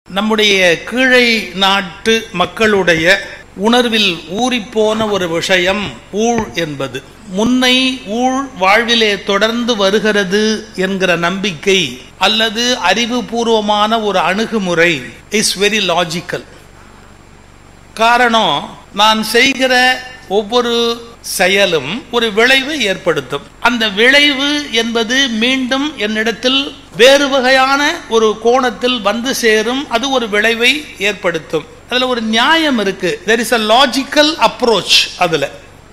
நம்முடைய கீழை நாட்டு மக்களுடைய உணர்வில் ஊறிப்போன ஒரு விஷயம் ஊழ் என்பது. முன்னை ஊழ் வாழ்விலே தொடர்ந்து வருகிறது என்கிற நம்பிக்கை அல்லது அறிவுபூர்வமான ஒரு அணுகுமுறை இஸ் வெரி லாஜிக்கல். காரணம், நான் செய்கிற ஒவ்வொரு செயலும் ஒரு விளைவை ஏற்படுத்தும். அந்த விளைவு என்பது மீண்டும் என்னிடத்தில் வேறு வகையான ஒரு கோணத்தில் வந்து சேரும். அது ஒரு விளைவை ஏற்படுத்தும். அதுல ஒரு நியாயம் இருக்கு. there is a logical approach. அதுல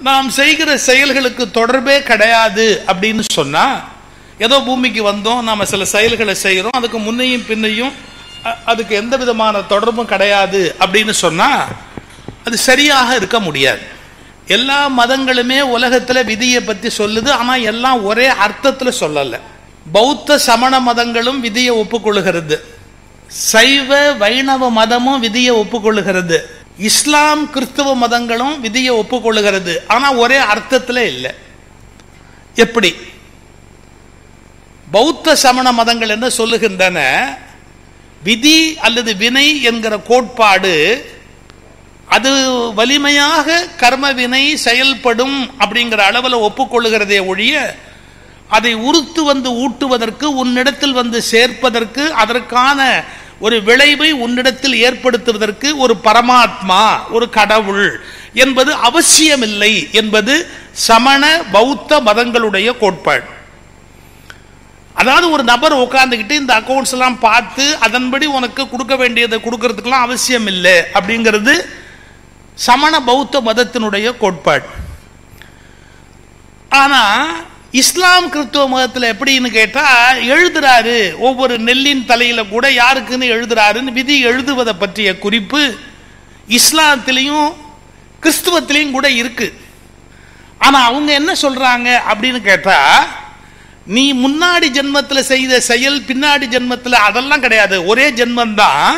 நாம் செய்கிற செயல்களுக்கு தொடர்பே கிடையாது அப்படின்னு சொன்னா, ஏதோ பூமிக்கு வந்தோம், நாம சில செயல்களை செய்யறோம், அதுக்கு முன்னையும் பின்னையும் அதுக்கு எந்த விதமான தொடர்பும் கிடையாது அப்படின்னு சொன்னா அது சரியாக இருக்க முடியாது. எல்லா மதங்களுமே உலகத்துல விதியை பத்தி சொல்லுது, ஆனா எல்லாம் ஒரே அர்த்தத்துல சொல்லல. பௌத்த சமண மதங்களும் விதியை ஒப்புக்கொள்ளுகிறது, சைவ வைணவ மதமும் விதியை ஒப்புக்கொள்ளுகிறது, இஸ்லாம் கிறிஸ்தவ மதங்களும் விதியை ஒப்புக்கொள்ளுகிறது, ஆனா ஒரே அர்த்தத்துல இல்லை. எப்படி? பௌத்த சமண மதங்கள் என்ன சொல்லுகின்றன? விதி அல்லது வினை என்கிற கோட்பாடு அது வலிமையாக கர்ம வினை செயல்படும் அப்படிங்கிற அளவில் ஒப்புக்கொள்ளுகிறதே ஒழிய அதை உறுத்து வந்து ஊட்டுவதற்கு, உன்னிடத்தில் வந்து சேர்ப்பதற்கு, அதற்கான ஒரு விளைவை உன்னிடத்தில் ஏற்படுத்துவதற்கு ஒரு பரமாத்மா, ஒரு கடவுள் என்பது அவசியமில்லை என்பது சமண பௌத்த மதங்களுடைய கோட்பாடு. அதாவது ஒரு நபர் உட்கார்ந்துக்கிட்டு இந்த அக்கௌண்ட்ஸ் எல்லாம் பார்த்து அதன்படி உனக்கு கொடுக்க வேண்டியதை கொடுக்கறதுக்கெல்லாம் அவசியம் இல்லை அப்படிங்கிறது சமண பௌத்த மதத்தினுடைய கோட்பாடு. ஆனா இஸ்லாம் கிறிஸ்துவ மதத்தில் எப்படின்னு கேட்டா, எழுதுறாரு ஒவ்வொரு நெல்லின் தலையில கூட யாருக்குன்னு எழுதுறாருன்னு விதி எழுதுவதை பற்றிய குறிப்பு இஸ்லாத்திலையும் கிறிஸ்துவத்திலையும் கூட இருக்கு. ஆனா அவங்க என்ன சொல்றாங்க அப்படின்னு கேட்டா, நீ முன்னாடி ஜென்மத்தில் செய்த செயல் பின்னாடி ஜென்மத்தில் அதெல்லாம் கிடையாது, ஒரே ஜென்மம்தான்.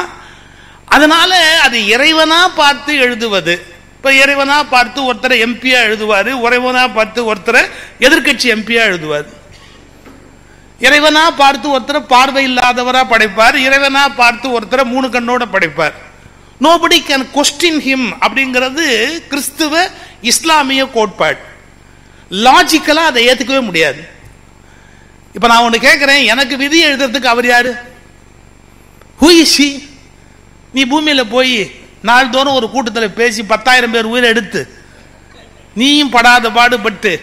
அதனால அது இறைவனா பார்த்து எழுதுவது. இப்ப இறைவனா பார்த்து ஒருத்தரை எம்பியா எழுதுவாரு, இறைவனா பார்த்து ஒருத்தரை எதிர்கட்சி எம்பியா எழுதுவார், இறைவனா பார்த்து ஒருத்தரை பார்வை இல்லாதவரா படைப்பார், இறைவனா பார்த்து ஒருத்தரை 3 கண்ணோட படைப்பார். நோபடி கேன் கொஸ்டின் ஹிம் அப்படிங்கிறது கிறிஸ்துவ இஸ்லாமிய கோட்பாடு. லாஜிக்கலா அதை ஏத்துக்கவே முடியாது. இப்ப நான் ஒண்ணு கேட்கிறேன், எனக்கு விதி எழுதுறதுக்கு அவர் யாரு? Who is he? நீ பூமியில போய் நாள்தோறும் ஒரு கூட்டத்தில் பேசி 10,000 பேர் உயிரை எடுத்து நீயும் படாத பாடுபட்டு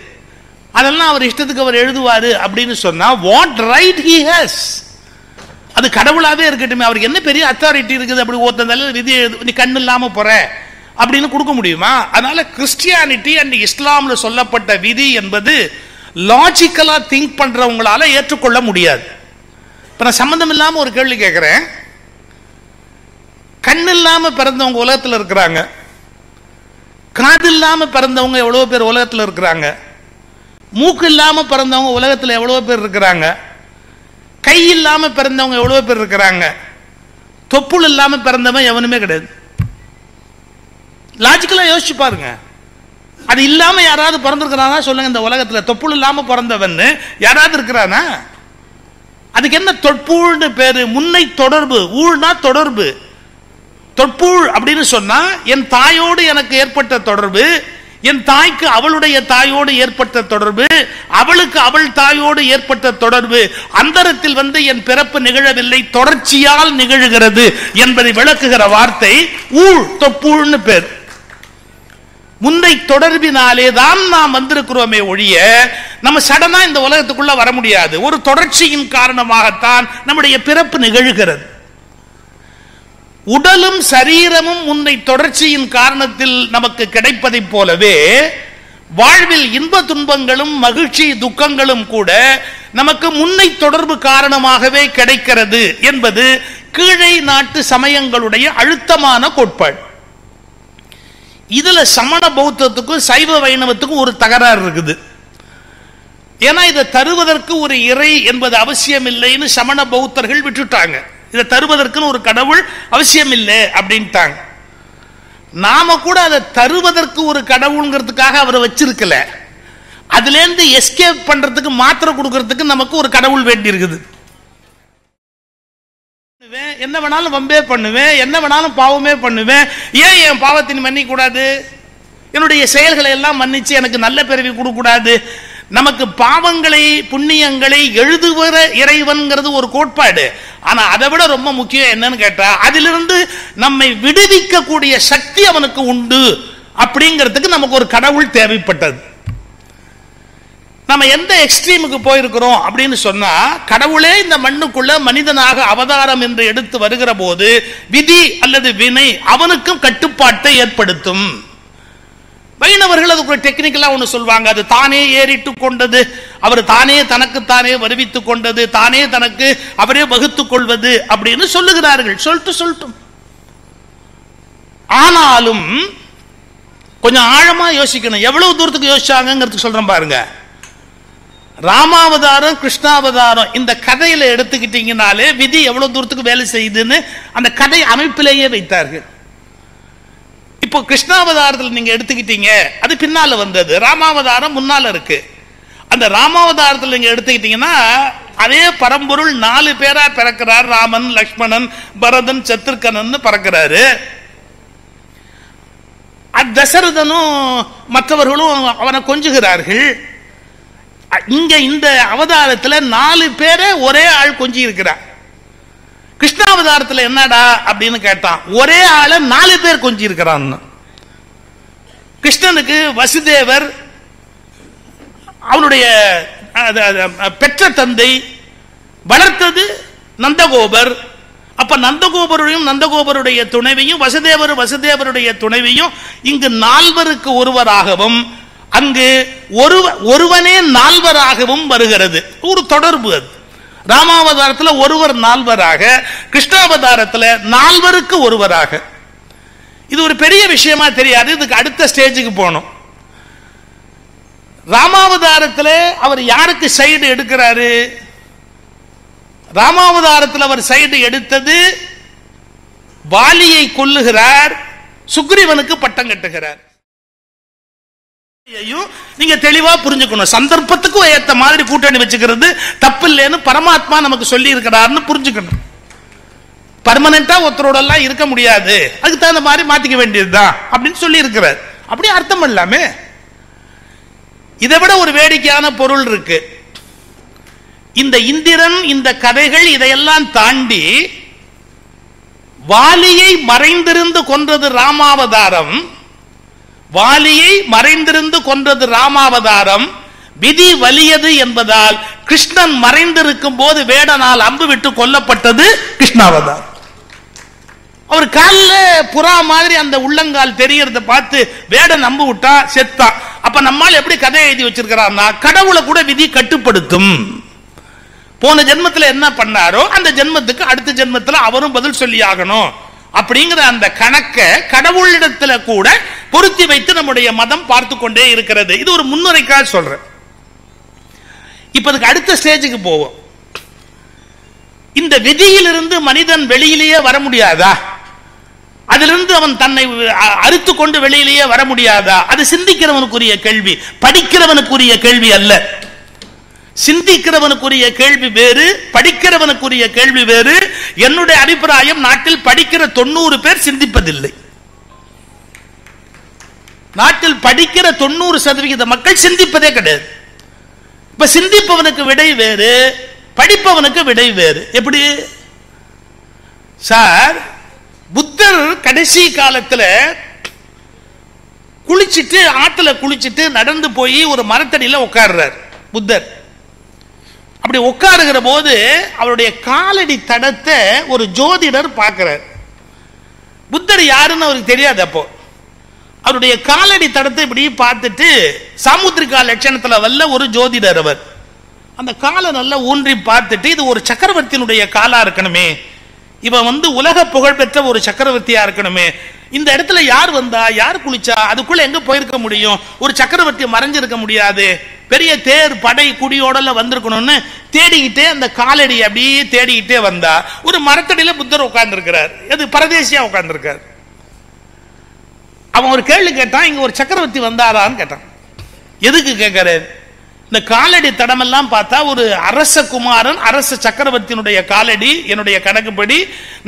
அதெல்லாம் அவர் இஷ்டத்துக்கு அவர் எழுதுவாரு அப்படின்னு சொன்னா, வாட் ரைட் ஹி ஹஸ்? அது கடவுளாவே இருக்கட்டுமே, அவருக்கு என்ன பெரிய அத்தாரிட்டி இருக்குது? அப்படி ஒருத்தந்தால விதி நீ கண்ணு இல்லாம போற அப்படின்னு கொடுக்க முடியுமா? அதனால கிறிஸ்டியானிட்டி அண்ட் இஸ்லாம்ல சொல்லப்பட்ட விதி என்பது லாஜிக்கலா திங்க் பண்றவங்களால ஏற்றுக்கொள்ள முடியாது. இப்ப நான் சம்பந்தம் இல்லாம ஒரு கேள்வி கேட்கிறேன். கண் இல்லாம பிறந்தவங்க உலகத்தில் இருக்கிறாங்க, காது இல்லாம பிறந்தவங்க எவ்வளவு பேர் உலகத்தில் இருக்கிறாங்க, மூக்கு இல்லாம பிறந்தவங்க உலகத்தில் எவ்வளவு பேர் இருக்கிறாங்க, கை இல்லாம பிறந்தவங்க எவ்வளவு பேர் இருக்கிறாங்க, தொப்புள் இல்லாம பிறந்தவன் எவனுமே கிடையாது. லாஜிக்கலா யோசிச்சு பாருங்க. அது இல்லாம யாராவது பிறந்திருக்கிறானா சொல்லுங்க? இந்த உலகத்துல தொப்புள் இல்லாம பிறந்தவன் யாராவது இருக்கிறானா? அதுக்கு என்ன தொட்பூழ்னு பேரு? முன்னை தொடர்பு. ஊழ்னா தொடர்பு. தொட்பூழ் அப்படின்னு சொன்னா என் தாயோடு எனக்கு ஏற்பட்ட தொடர்பு, என் தாய்க்கு அவளுடைய தாயோடு ஏற்பட்ட தொடர்பு, அவளுக்கு அவள் தாயோடு ஏற்பட்ட தொடர்பு, அந்தரத்தில் வந்து என் பிறப்பு நிகழவில்லை, தொடர்ச்சியால் நிகழ்கிறது என்பதை விளக்குகிற வார்த்தை ஊழ், தொட்பூழ்னு பேர். முன்னை தொடர்பினாலே தான் நாம் வந்திருக்கிறோமே ஒழிய நம்ம சடனா இந்த உலகத்துக்குள்ள வர முடியாது. ஒரு தொடர்ச்சியின் காரணமாகத்தான் நம்முடைய பிறப்பு நிகழ்கிறது. உடலும் சரீரமும் முன்னை தொடர்ச்சியின் காரணத்தில் நமக்கு கிடைப்பதை போலவே வாழ்வில் இன்ப துன்பங்களும் மகிழ்ச்சி துக்கங்களும் கூட நமக்கு முன்னை தொடர்பு காரணமாகவே கிடைக்கிறது என்பது கீழை நாட்டு சமயங்களுடைய அழுத்தமான கோட்பாடு. இதுல சமண பௌத்தத்துக்கும் சைவ வைணவத்துக்கும் ஒரு தகராறு இருக்குது. ஏன்னா இதை தருவதற்கு ஒரு இறை என்பது அவசியம் இல்லைன்னு சமண பௌத்தர்கள் விட்டுட்டாங்க. இதை தருவதற்குன்னு ஒரு கடவுள் அவசியம் இல்லை அப்படின்ட்டாங்க. நாம கூட அதை தருவதற்கு ஒரு கடவுள்ங்கிறதுக்காக அவரை வச்சிருக்கல, அதுல இருந்து எஸ்கேப் பண்றதுக்கு மாத்திரை கொடுக்கறதுக்கு நமக்கு ஒரு கடவுள் வேண்டி இருக்குது. என்ன வேணாலும் வம்பே பண்ணுவேன், என்ன வேணாலும் பாவமே பண்ணுவேன். ஏன் என் பாவத்தின் மன்னிக்க கூடாது? என்னுடைய செயல்களை எல்லாம் மன்னிச்சு எனக்கு நல்ல பிறவி கொடுக்க கூடாது? நமக்கு பாவங்களை புண்ணியங்களை எழுதுவர இறைவன்கிறது ஒரு கோட்பாடு. ஆனா அதை விட ரொம்ப முக்கியம் என்னன்னு கேட்டா, அதிலிருந்து நம்மை விடுவிக்க கூடிய சக்தி அவனுக்கு உண்டு. அப்படிங்கிறதுக்கு நமக்கு ஒரு கடவுள் தேவைப்பட்டது. நம்ம எந்த எக்ஸ்ட்ரீமுக்கு போயிருக்கிறோம் அப்படின்னு சொன்னா, கடவுளே இந்த மண்ணுக்குள்ள மனிதனாக அவதாரம் என்று எடுத்து வருகிற போது விதி அல்லது வினை அவனுக்கும் கட்டுப்பாட்டை ஏற்படுத்தும். வைணவர்கள் அதுக்கு ஒரு டெக்னிக்கலா ஒன்று சொல்வாங்க, அது தானே ஏறிட்டு கொண்டது, அவர் தானே தனக்குத்தானே வருவித்துக் கொண்டது, தானே தனக்கு அவரே வகுத்துக் கொள்வது அப்படின்னு சொல்லுகிறார்கள். சொல்லட்டும். ஆனாலும் கொஞ்சம் ஆழமா யோசிக்கணும். எவ்வளவு தூரத்துக்கு யோசிச்சாங்கிறதுக்கு சொல்றேன் பாருங்க. ராமாவதாரம் கிருஷ்ணாவதாரம் இந்த கதையில எடுத்துக்கிட்டீங்கனாலே விதி எவ்வளவு தூரத்துக்கு வேலை செய்யுதுன்னு அந்த கதை அமைப்பிலேயே வைத்தார்கள். இப்போ கிருஷ்ணாவதாரத்தில் நீங்க எடுத்துக்கிட்டீங்க, அது பின்னால வந்தது. ராமாவதாரம் முன்னால இருக்கு. அந்த ராமாவதாரத்தில் நீங்க எடுத்துக்கிட்டீங்கன்னா அதே பரம்பொருள் 4 பேரா பிறக்கிறார். ராமன், லக்ஷ்மணன், பரதன், சத்ருகனன் பிறக்கிறாரு. தசரதனும் மற்றவர்களும் அவனை கொஞ்சுகிறார்கள். இங்க இந்த அவதாரத்தில் 4 பேரை ஒரே ஆள் கொஞ்சி இருக்கிறார். கிருஷ்ணாவதாரத்தில் என்னடா அப்படின்னு கேட்டான், ஒரே ஆளை 4 பேர் கொஞ்சி இருக்கிறான். கிருஷ்ணனுக்கு வசுதேவர் அவனுடைய பெற்ற தந்தை, வளர்த்தது நந்தகோபர். அப்ப நந்தகோபரையும் நந்தகோபருடைய துணைவையும் வசுதேவருடைய துணைவையும் இங்கு 4 ஒருவராகவும் அங்கு ஒருவனே 4 வருகிறது. ஒரு தொடர்பு அது. ராமாவதாரத்தில் ஒருவர் 4 கிருஷ்ணாவதாரத்தில் 4 ஒருவராக. இது ஒரு பெரிய விஷயமா தெரியாது. இதுக்கு அடுத்த ஸ்டேஜுக்கு போனோம். ராமாவதாரத்தில் அவர் யாருக்கு சைடு எடுக்கிறாரு? ராமாவதாரத்தில் அவர் சைடு எடுத்தது வாலியை கொல்லுகிறார், சுக்ரீவனுக்கு பட்டம் கட்டுகிறார். நீங்க தெளிவா புரிஞ்சுக்கணும். சந்தர்ப்பத்துக்கு ஏத்த மாதிரி கூட்டணி வச்சுக்கிறது தப்பு இல்லைன்னு பரமாத்மா நமக்கு சொல்லி இருக்கிறார்னு புரிஞ்சுக்கணும். பர்மனண்டா ஒருத்தரோட எல்லாம் இருக்க முடியாது, அதுக்கு தகுந்த மாதிரி மாத்திக்க வேண்டியதுதான் அப்படின்னு சொல்லி இருக்கிறார். அப்படி அர்த்தம் இல்லாமே இதை விட ஒரு வேடிக்கையான பொருள் இருக்கு. இந்த இந்திரன், இந்த கதைகள் இதையெல்லாம் தாண்டி வாலியை மறைந்திருந்து கொன்றது ராமாவதாரம். வாலியை மறைந்திருந்து கொன்றது ராமாவதாரம். விதி வலியது என்பதால் கிருஷ்ணன் மறைந்திருக்கும் போது வேடனால் அம்பு விட்டு கொல்லப்பட்டது கிருஷ்ணாவதாரம். அவர் காலில் புறா மாதிரி அந்த உள்ளங்கால் தெரியறத பார்த்து வேடன் அம்பு விட்டா செத்தான். அப்ப நம்மால் எப்படி கதை எழுதி வச்சிருக்கிறார்னா, கடவுளை கூட விதி கட்டுப்படுத்தும். போன ஜென்மத்தில் என்ன பண்ணாரோ அந்த ஜென்மத்துக்கு அடுத்த ஜென்மத்தில் அவரும் பதில் சொல்லி ஆகணும் அப்படிங்கிற அந்த கணக்கை கடவுளிடத்துல கூட பொருத்தி வைத்து நம்முடைய மதம் பார்த்து கொண்டே இருக்கிறது. இது ஒரு முன்னுரைக்காக சொல்றேன். இப்ப அதுக்கு அடுத்த ஸ்டேஜுக்கு போவோம். இந்த விதியிலிருந்து மனிதன் வெளியிலேயே வர முடியாதா? அதிலிருந்து அவன் தன்னை அறுத்து கொண்டு வெளியிலேயே வர முடியாதா? அது சிந்திக்கிறவனுக்குரிய கேள்வி, படிக்கிறவனுக்குரிய கேள்வி அல்ல. சிந்திக்கிறவனுக்குரிய கேள்வி வேறு, படிக்கிறவனுக்குரிய கேள்வி வேறு. என்னுடைய அபிப்பிராயம், நாட்டில் படிக்கிற 90 பேர் சிந்திப்பதில்லை. நாட்டில் படிக்கிற 90% மக்கள் சிந்திப்பதே கிடையாது. இப்ப சிந்திப்பவனுக்கு விடை வேறு, படிப்பவனுக்கு விடை வேறு. எப்படி சார்? புத்தர் கடைசி காலத்துல குளிச்சுட்டு, ஆத்துல குளிச்சுட்டு நடந்து போய் ஒரு மரத்தடியில உட்கார்றார் புத்தர். அப்படி உட்காருகிற போது அவருடைய காலடி தடத்தை ஒரு ஜோதிடர் பார்க்கிறார். புத்தர் யாருன்னு அவருக்கு தெரியாது. அப்போ அவருடைய காலடி தடத்தை இப்படி பார்த்துட்டு, சாமுத்திரிகா லட்சணத்துல வல்ல ஒரு ஜோதிடர் அவர். அந்த காலை நல்லா ஊன்றி பார்த்துட்டு, இது ஒரு சக்கரவர்த்தியினுடைய காலா இருக்கணுமே, இவன் உலக புகழ்பெற்ற ஒரு சக்கரவர்த்தியா இருக்கணுமே, இந்த இடத்துல யார் வந்தா, யார் குளிச்சா, அதுக்குள்ள எங்க போயிருக்க முடியும்? ஒரு சக்கரவர்த்தி மறைஞ்சிருக்க முடியாது, பெரிய தேர் படை குடியோட வந்திருக்கணும்னு தேடிக்கிட்டே அந்த காலடி அப்படியே தேடிக்கிட்டே வந்தா ஒரு மரத்தடியில புத்தர் உட்கார்ந்து இருக்கிறார். அது பரதேசியா உட்கார்ந்து இருக்கார். அவன் ஒரு கேள்வி கேட்டான், இங்க ஒரு சக்கரவர்த்தி வந்தாரான்னு கேட்டான். எதுக்கு கேட்கிறார்? இந்த காலடி தடமெல்லாம் பார்த்தா ஒரு அரச குமாரன் அரச சக்கரவர்த்தியினுடைய காலடி. என்னுடைய கணக்குப்படி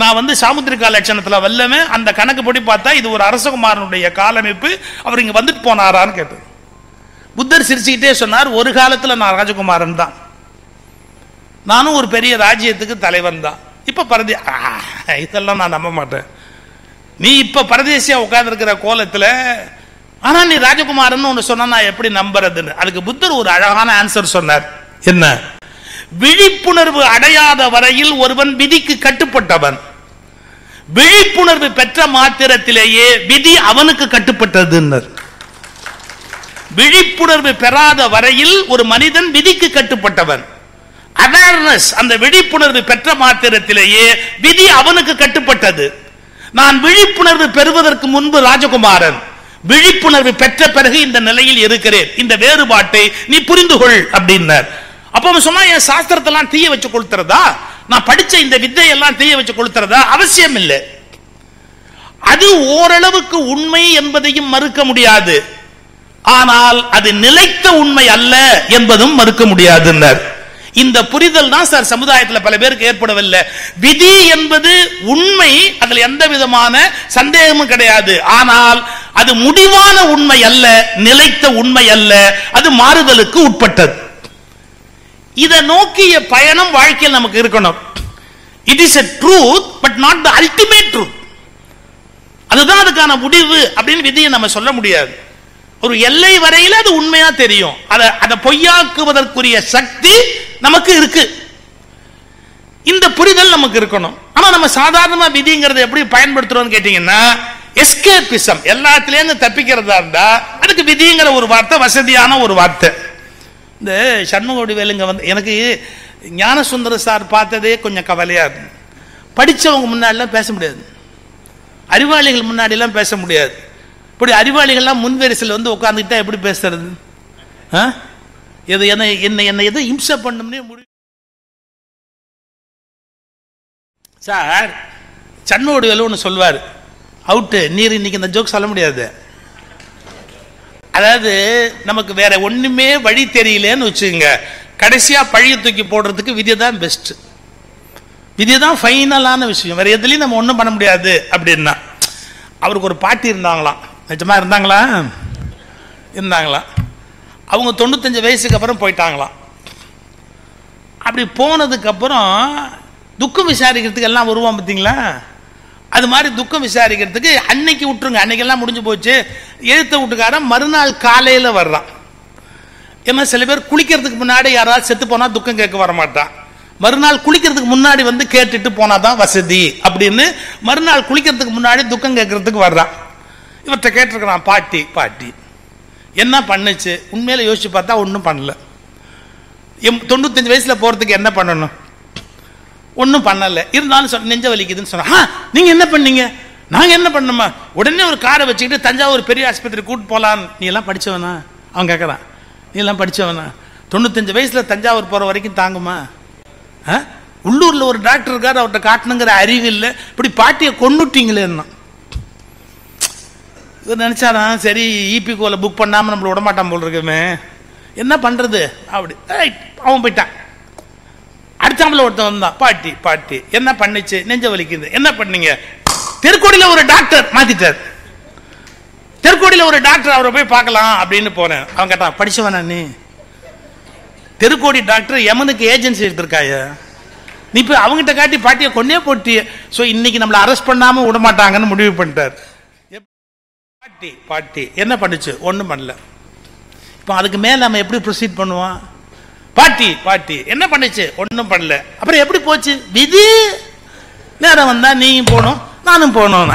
நான் சாமுத்திரிகா லட்சணத்துல வல்லமே, அந்த கணக்குப்படி பார்த்தா இது ஒரு அரசகுமாரனுடைய காலமைப்பு. அவர் இங்க வந்துட்டு போனாரான்னு கேட்டது. புத்தர் சிரிச்சுக்கிட்டே சொன்னார், ஒரு காலத்துல நான் ராஜகுமாரன் தான், நானும் ஒரு பெரிய ராஜ்யத்துக்கு தலைவன் தான். இப்ப இதெல்லாம் நான் நம்ப மாட்டேன். நீ இப்ப பரதேசியா உட்கார்ந்து இருக்கிற கோலத்துல ஆனா நீ ராஜகுமாரன் ஒன்னு சொன்னா நான் எப்படி நம்புறதுன்னு. அதுக்கு புத்தர் ஒரு அழகான ஆன்சர் சொன்னார். என்ன? விழிப்புணர்வு அடையாத வரையில் ஒருவன் விதிக்கு கட்டுப்பட்டவன், விழிப்புணர்வு பெற்ற மாத்திரத்திலேயே விதி அவனுக்கு கட்டுப்பட்டது. விழிப்புணர்வு பெறாத வரையில் ஒரு மனிதன் விதிக்கு கட்டுப்பட்டவன். அவேர்னஸ், அந்த விழிப்புணர்வு பெற்ற மாத்திரத்திலேயே விதி அவனுக்கு கட்டுப்பட்டது. நான் விழிப்புணர்வு பெறுவதற்கு முன்பு ராஜகுமாரன், விழிப்புணர்வு பெற்ற பிறகு இந்த நிலையில் இருக்கிறேன். இந்த வேறுபாட்டை நீ புரிந்து கொள் அப்படின்னார். அப்ப சொன்னா என் சாஸ்திரத்தெல்லாம் தீய வச்சு கொளுத்துறதா, நான் படிச்ச இந்த வித்தையெல்லாம் தீய வச்சு கொளுத்துறதா? அவசியம் இல்லை. அது ஓரளவுக்கு உண்மை என்பதையும் மறுக்க முடியாது, ஆனால் அது நிலைத்த உண்மை அல்ல என்பதும் மறுக்க முடியாதுன்னார். இந்த புரிதல் தான் சார் சமுதாயத்தில் பல பேருக்கு ஏற்படவில்லை. விதி என்பது உண்மை, அதில் எந்த விதமான சந்தேகமும் கிடையாது. ஆனால் அது முடிவான உண்மை அல்ல, நிலைத்த உண்மை அல்ல, அது மாறுதலுக்கு உட்பட்டது. இதை நோக்கிய பயணம் வாழ்க்கையில் நமக்கு இருக்கணும். It is a truth but not the ultimate truth. அதுதான் அதுக்கான முடிவு அப்படின்னு விதியை நம்ம சொல்ல முடியாது. ஒரு எல்லை வரையில் அது உண்மையா தெரியும். அதை பொய்யாக்குவதற்குரிய சக்தி நமக்கு இருக்கு. இந்த புரிதல் நமக்கு இருக்கணும். ஆனா நம்ம சாதாரணமா விதிங்கிறத எப்படி பயன்படுத்துறோம்னு கேட்டீங்கன்னா, எஸ்கேபிசம், எல்லாத்திலேருந்து தப்பிக்கிறதா இருந்தா அதுக்கு விதிங்கிற ஒரு வார்த்தை வசதியான ஒரு வார்த்தை. இந்த சண்முகோடி வேலுங்க எனக்கு ஞானசுந்தர சார் பார்த்ததே கொஞ்சம் கவலையா இருக்கு. படிச்சவங்க முன்னாடிலாம் பேச முடியாது, அறிவாளிகள் முன்னாடி எல்லாம் பேச முடியாது. இப்படி அறிவாளிகள்லாம் முன்வரிசையில் உட்கார்ந்துட்டா எப்படி பேசுறது? என்ன எதை இம்சை பண்ணும்னே முடியும். சார் சண்முகோடி வேலு ஒன்று சொல்வார், அவுட்டு நீர் இன்னைக்கு இந்த ஜோக் சொல்ல முடியாது. அதாவது நமக்கு வேற ஒண்ணுமே வழி தெரியலன்னு வச்சுங்க, கடைசியா பழிய தூக்கி போடுறதுக்கு விதி தான் பெஸ்ட், விதி தான் ஃபைனலான விஷயம், வேற எதுலையும் நம்ம ஒன்றும் பண்ண முடியாது அப்படின்னா. அவருக்கு ஒரு பாட்டி இருந்தாங்களாம். நிஜமா இருந்தாங்களா? அவங்க 95 வயசுக்கு அப்புறம் போயிட்டாங்களாம். அப்படி போனதுக்கு அப்புறம் துக்கம் விசாரிக்கிறதுக்கு எல்லாம் வருவான் பார்த்தீங்களா? அது மாதிரி துக்கம் விசாரிக்கிறதுக்கு அன்னைக்கு விட்டுருங்க, அன்னைக்கெல்லாம் முடிஞ்சு போச்சு. எழுத்த வீட்டுக்காரன் மறுநாள் காலையில் வர்றான். ஏன்னா சில பேர் குளிக்கிறதுக்கு முன்னாடி யாராவது செத்து போனா துக்கம் கேட்க வர மாட்டான், மறுநாள் குளிக்கிறதுக்கு முன்னாடி கேட்டுட்டு போனாதான் வசதி அப்படின்னு மறுநாள் குளிக்கிறதுக்கு முன்னாடி துக்கம் கேட்கறதுக்கு வர்றான். இவர்கிட்ட கேட்டிருக்கிறான், பாட்டி என்ன பண்ணுச்சு? உண்மையில யோசிச்சு பார்த்தா ஒன்றும் பண்ணல. 95 வயசுல போறதுக்கு என்ன பண்ணணும்? ஒன்றும் பண்ணல. இருந்தாலும் நெஞ்ச வலிக்குதுன்னு சொன்னா, நீங்க என்ன பண்ணீங்க? நாங்க என்ன பண்ணோமா? உடனே ஒரு காரை வச்சுக்கிட்டு தஞ்சாவூர் பெரிய ஆஸ்பத்திரி கூட்டு போலாம். நீ எல்லாம் படிச்சவனா? அவன் கேட்கறான், நீ எல்லாம் படிச்சவனா? 95 வயசுல தஞ்சாவூர் போற வரைக்கும் தாங்குமா? உள்ளூர்ல ஒரு டாக்டர் இருக்காரு, அவர்கிட்ட காட்டணுங்கிற அறிவு இல்லை, இப்படி பாட்டியை கொண்டுட்டீங்களேன்னா. நினைச்சாரா, சரி இபி கோல புக் பண்ணாம நம்மள விடமாட்டான் போல் இருக்குமே, என்ன பண்றது அப்படி. அவன் போயிட்டான். அடுத்தாம்பல ஒருத்தன் வந்தான், பாட்டி என்ன பண்ணுச்சு? நெஞ்ச வலிக்குது. என்ன பண்ணீங்க? தெருக்கோடியில் ஒரு டாக்டர் மாத்திட்டார். தெருக்கோடியில் ஒரு டாக்டர், அவரை போய் பார்க்கலாம் அப்படின்னு போனேன். அவன் கேட்டான், படிச்சவனா நீ? தெருக்கோடி டாக்டர் யமனுக்கு ஏஜென்சி எடுத்திருக்காய, நீ போய் அவங்ககிட்ட காட்டி பாட்டியை கொண்டே போட்டிய. ஸோ இன்னைக்கு நம்மளை அரெஸ்ட் பண்ணாம விட மாட்டாங்கன்னு முடிவு பண்ணிட்டார். பாட்டி என்ன பண்ணுச்சு? ஒன்றும் பண்ணல. இப்போ அதுக்கு மேல நம்ம எப்படி ப்ரொசீட் பண்ணுவோம்? பாட்டி என்ன பண்ணுச்சு? ஒன்றும் பண்ணல. அப்புறம் எப்படி போச்சு? விதி. நேரம் வந்தா நீயும் போகணும், நானும் போகணும்.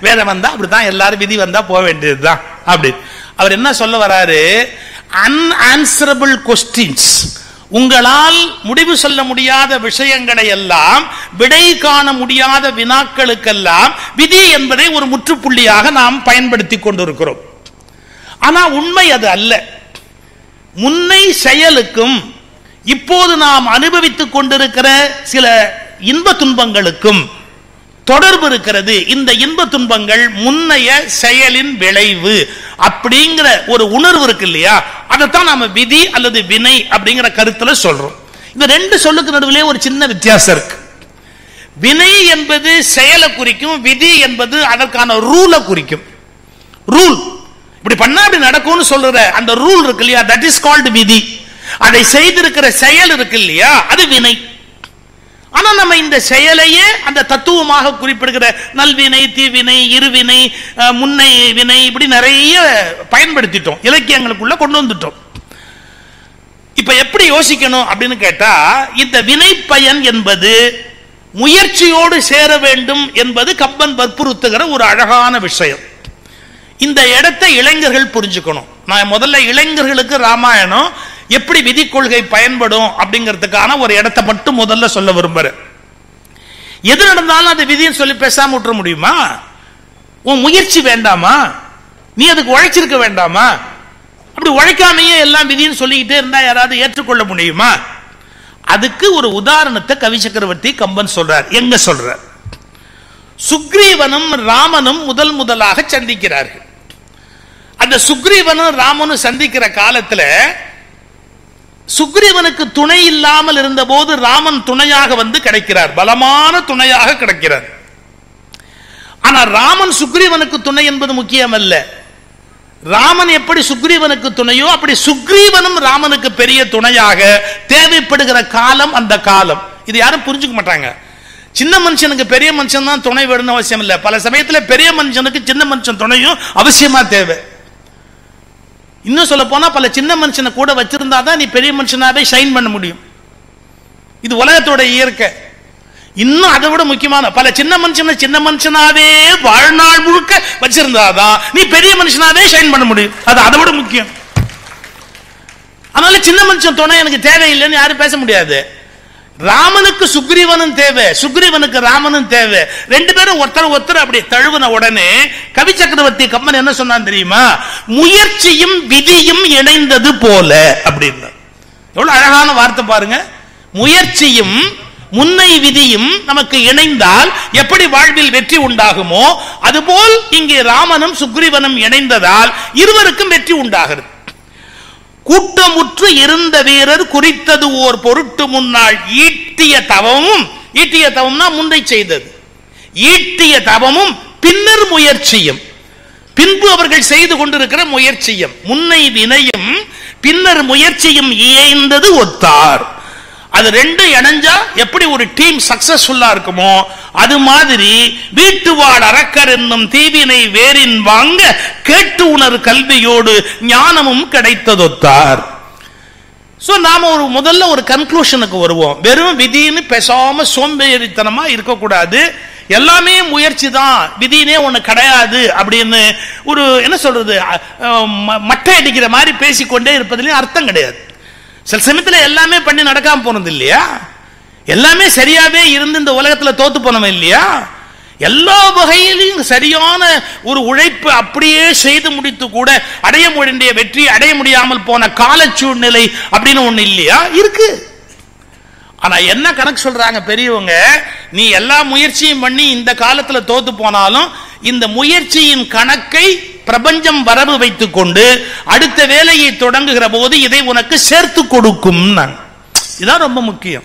வேற வந்தா அப்படிதான், எல்லாரும் விதி வந்தா போக வேண்டியதுதான் அப்படி. அவர் என்ன சொல்ல வராரு? அன்ஆன்சரபிள் கொஸ்டின்ஸ், உங்களால் முடிவு சொல்ல முடியாத விஷயங்களை எல்லாம், விடை காண முடியாத வினாக்களுக்கெல்லாம் விதி என்பதை ஒரு முற்றுப்புள்ளியாக நாம் பயன்படுத்தி கொண்டிருக்கிறோம். ஆனா உண்மை அது அல்ல. முன்னை செயலுக்கும் இப்போது நாம் அனுபவித்துக் கொண்டிருக்கிற சில இன்ப துன்பங்களுக்கும் தொடர்பு இருக்கிறது. இந்த இன்ப துன்பங்கள் முன்னைய செயலின் விளைவு அப்படிங்கிற ஒரு உணர்வு இருக்கு இல்லையா, அதைத்தான் நாம விதி அல்லது வினை அப்படிங்கிற கருத்துல சொல்றோம். இந்த ரெண்டு சொல்லுக்கு நடுவிலே ஒரு சின்ன வித்தியாசம் இருக்கு. வினை என்பது செயலை குறிக்கும், விதி என்பது அதற்கான ரூலை குறிக்கும். ரூல் இப்படி பண்ணா அப்படி நடக்கும்னு சொல்ற அந்த ரூல் இருக்கு இல்லையா, தட் இஸ் கால்டு விதி. அதை செய்திருக்கிற செயல் இருக்கு இல்லையா, அது வினை. ஆனா நம்ம இந்த செயலையே அந்த தத்துவமாக குறிப்பிடுகிற நல்வினை, தீவினை, இருவினை, முன்னை வினை, இப்படி நிறைய பயன்படுத்திட்டோம், இலக்கியங்களுக்குள்ள கொண்டு வந்துட்டோம். இப்ப எப்படி யோசிக்கணும் அப்படின்னு கேட்டா, இந்த வினை பயன் என்பது முயற்சியோடு சேர வேண்டும் என்பது கம்பன் வற்புறுத்துகிற ஒரு அழகான விஷயம். இந்த இடத்தை இளைஞர்கள் புரிஞ்சுக்கணும். நான் முதல்ல இளைஞர்களுக்கு ராமாயணம் எப்படி விதி கொள்கை பயன்படும் அப்படிங்கிறதுக்கான ஒரு இடத்தை மட்டும் முதல்ல சொல்ல விரும்புறேன். எது நடந்தாலும் அது விதின்னு சொல்லி பேசாம விட்டுற முடியுமா? உன் முயற்சி வேண்டாமா? நீ அதுக்கு உழைச்சிருக்க வேண்டாமா? அப்படி உழைக்காமையே எல்லாம் விதின்னு சொல்லிக்கிட்டே இருந்தா யாராவது ஏற்றுக்கொள்ள முடியுமா? அதுக்கு ஒரு உதாரணத்தை கவி சக்கரவர்த்தி கம்பன் சொல்றார். எங்க சொல்றார்? சுக்ரீவனும் ராமனும் முதலாக சந்திக்கிறார்கள். அந்த சுக்ரீவனும் ராமனும் சந்திக்கிற காலத்துல சுக்ரீவனுக்கு துணை இல்லாமல் இருந்த போது ராமன் துணையாக வந்து கிடைக்கிறார், பலமான துணையாக கிடைக்கிறார். ஆனா ராமன் சுக்ரீவனுக்கு துணை என்பது முக்கியம் அல்ல. ராமன் எப்படி சுக்ரீவனுக்கு துணையோ அப்படி சுக்ரீவனும் ராமனுக்கு பெரிய துணையாக தேவைப்படுகிற காலம் அந்த காலம். இது யாரும் புரிஞ்சுக்க மாட்டாங்க. சின்ன மனுஷனுக்கு பெரிய மனுஷன் தான் துணை வேணும்னு அவசியம் இல்லை. பல சமயத்தில் பெரிய மனுஷனுக்கு சின்ன மனுஷன் துணையும் அவசியமா தேவை. இன்னும் சொல்ல போனா பல சின்ன மனுஷனை கூட வச்சிருந்தா தான் நீ பெரிய மனுஷனாவே ஷைன் பண்ண முடியும். இது உலகத்தோட இயற்கை. இன்னும் அதை விட முக்கியமான பல சின்ன மனுஷனாவே வாழ்நாள் முழுக்க வச்சிருந்தாதான் நீ பெரிய மனுஷனாவே ஷைன் பண்ண முடியும். அது அதை விட முக்கியம். அதனால சின்ன மனுஷன் துணை எனக்கு தேவையில்லைன்னு யாரும் பேச முடியாது. ராமனுக்கு சுக்ரீவனும் தேவை, சுக்ரீவனுக்கு ராமனும் தேவை. ரெண்டு பேரும் ஒருத்தர் அப்படி தழுவின உடனே கவி சக்கரவர்த்தி கம்பன் என்ன சொன்னான் தெரியுமா? முயற்சியும் விதியும் இணைந்தது போல அப்படின்னு. எவ்வளவு அழகான வார்த்தை பாருங்க. முயற்சியும் முன்னை விதியும் நமக்கு இணைந்தால் எப்படி வாழ்வில் வெற்றி உண்டாகுமோ அதுபோல் இங்கே ராமனும் சுக்ரீவனும் இணைந்ததால் இருவருக்கும் வெற்றி உண்டாகிறது. கூட்டமுற்று இருந்த வீரர் குறித்தது ஓர் பொருட்டு முன்னாள் ஈட்டிய தவமும் முந்தை செய்தது, ஈட்டிய தவமும் பின்னர் முயற்சியும், பின்பு அவர்கள் செய்து கொண்டிருக்கிற முயற்சியும், முன்னை வினையும் பின்னர் முயற்சியும் இணைந்தது ஒத்தார். அது ரெண்டு இணைஞ்சா எப்படி ஒரு டீம் சக்சஸ்ஃபுல்லா இருக்குமோ அது மாதிரி வீட்டு வாழ் அரக்கர் என்னும் தீவினை வேரின் வாங்க கேட்டு உணர் கல்வியோடு ஞானமும் கிடைத்ததொத்தார். நாம முதல்ல ஒரு கன்க்ளூஷனுக்கு வருவோம். வெறும் விதின்னு பேசாம சோம்பேறித்தனமா இருக்கக்கூடாது. எல்லாமே முயற்சி தான், விதினே ஒண்ணு கிடையாது அப்படின்னு ஒரு என்ன சொல்றது மட்டை அடிக்கிற மாதிரி பேசிக்கொண்டே இருப்பதிலே அர்த்தம் கிடையாது. சில சமயத்தில் எல்லாமே பண்ணி நடக்காம போனது இல்லையா? எல்லாமே சரியாவே இருந்து இந்த உலகத்துல தோத்து போனவன் இல்லையா? எல்லா வகையிலும் சரியான ஒரு உழைப்பு அப்படியே செய்து முடித்து கூட அடைய வேண்டிய வெற்றி அடைய முடியாமல் போன கால சூழ்நிலை அப்படின்னு ஒண்ணு இல்லையா? இருக்கு. ஆனா என்ன கணக்கு சொல்றாங்க பெரியவங்க, நீ எல்லா முயற்சியும் பண்ணி இந்த காலத்துல தோத்து போனாலும் இந்த முயற்சியின் கணக்கை பிரபஞ்சம் வரவு வைத்துக் கொண்டு அடுத்த வேலையை தொடங்குகிற போது இதை உனக்கு சேர்த்து கொடுக்கும். இதுதான் ரொம்ப முக்கியம்.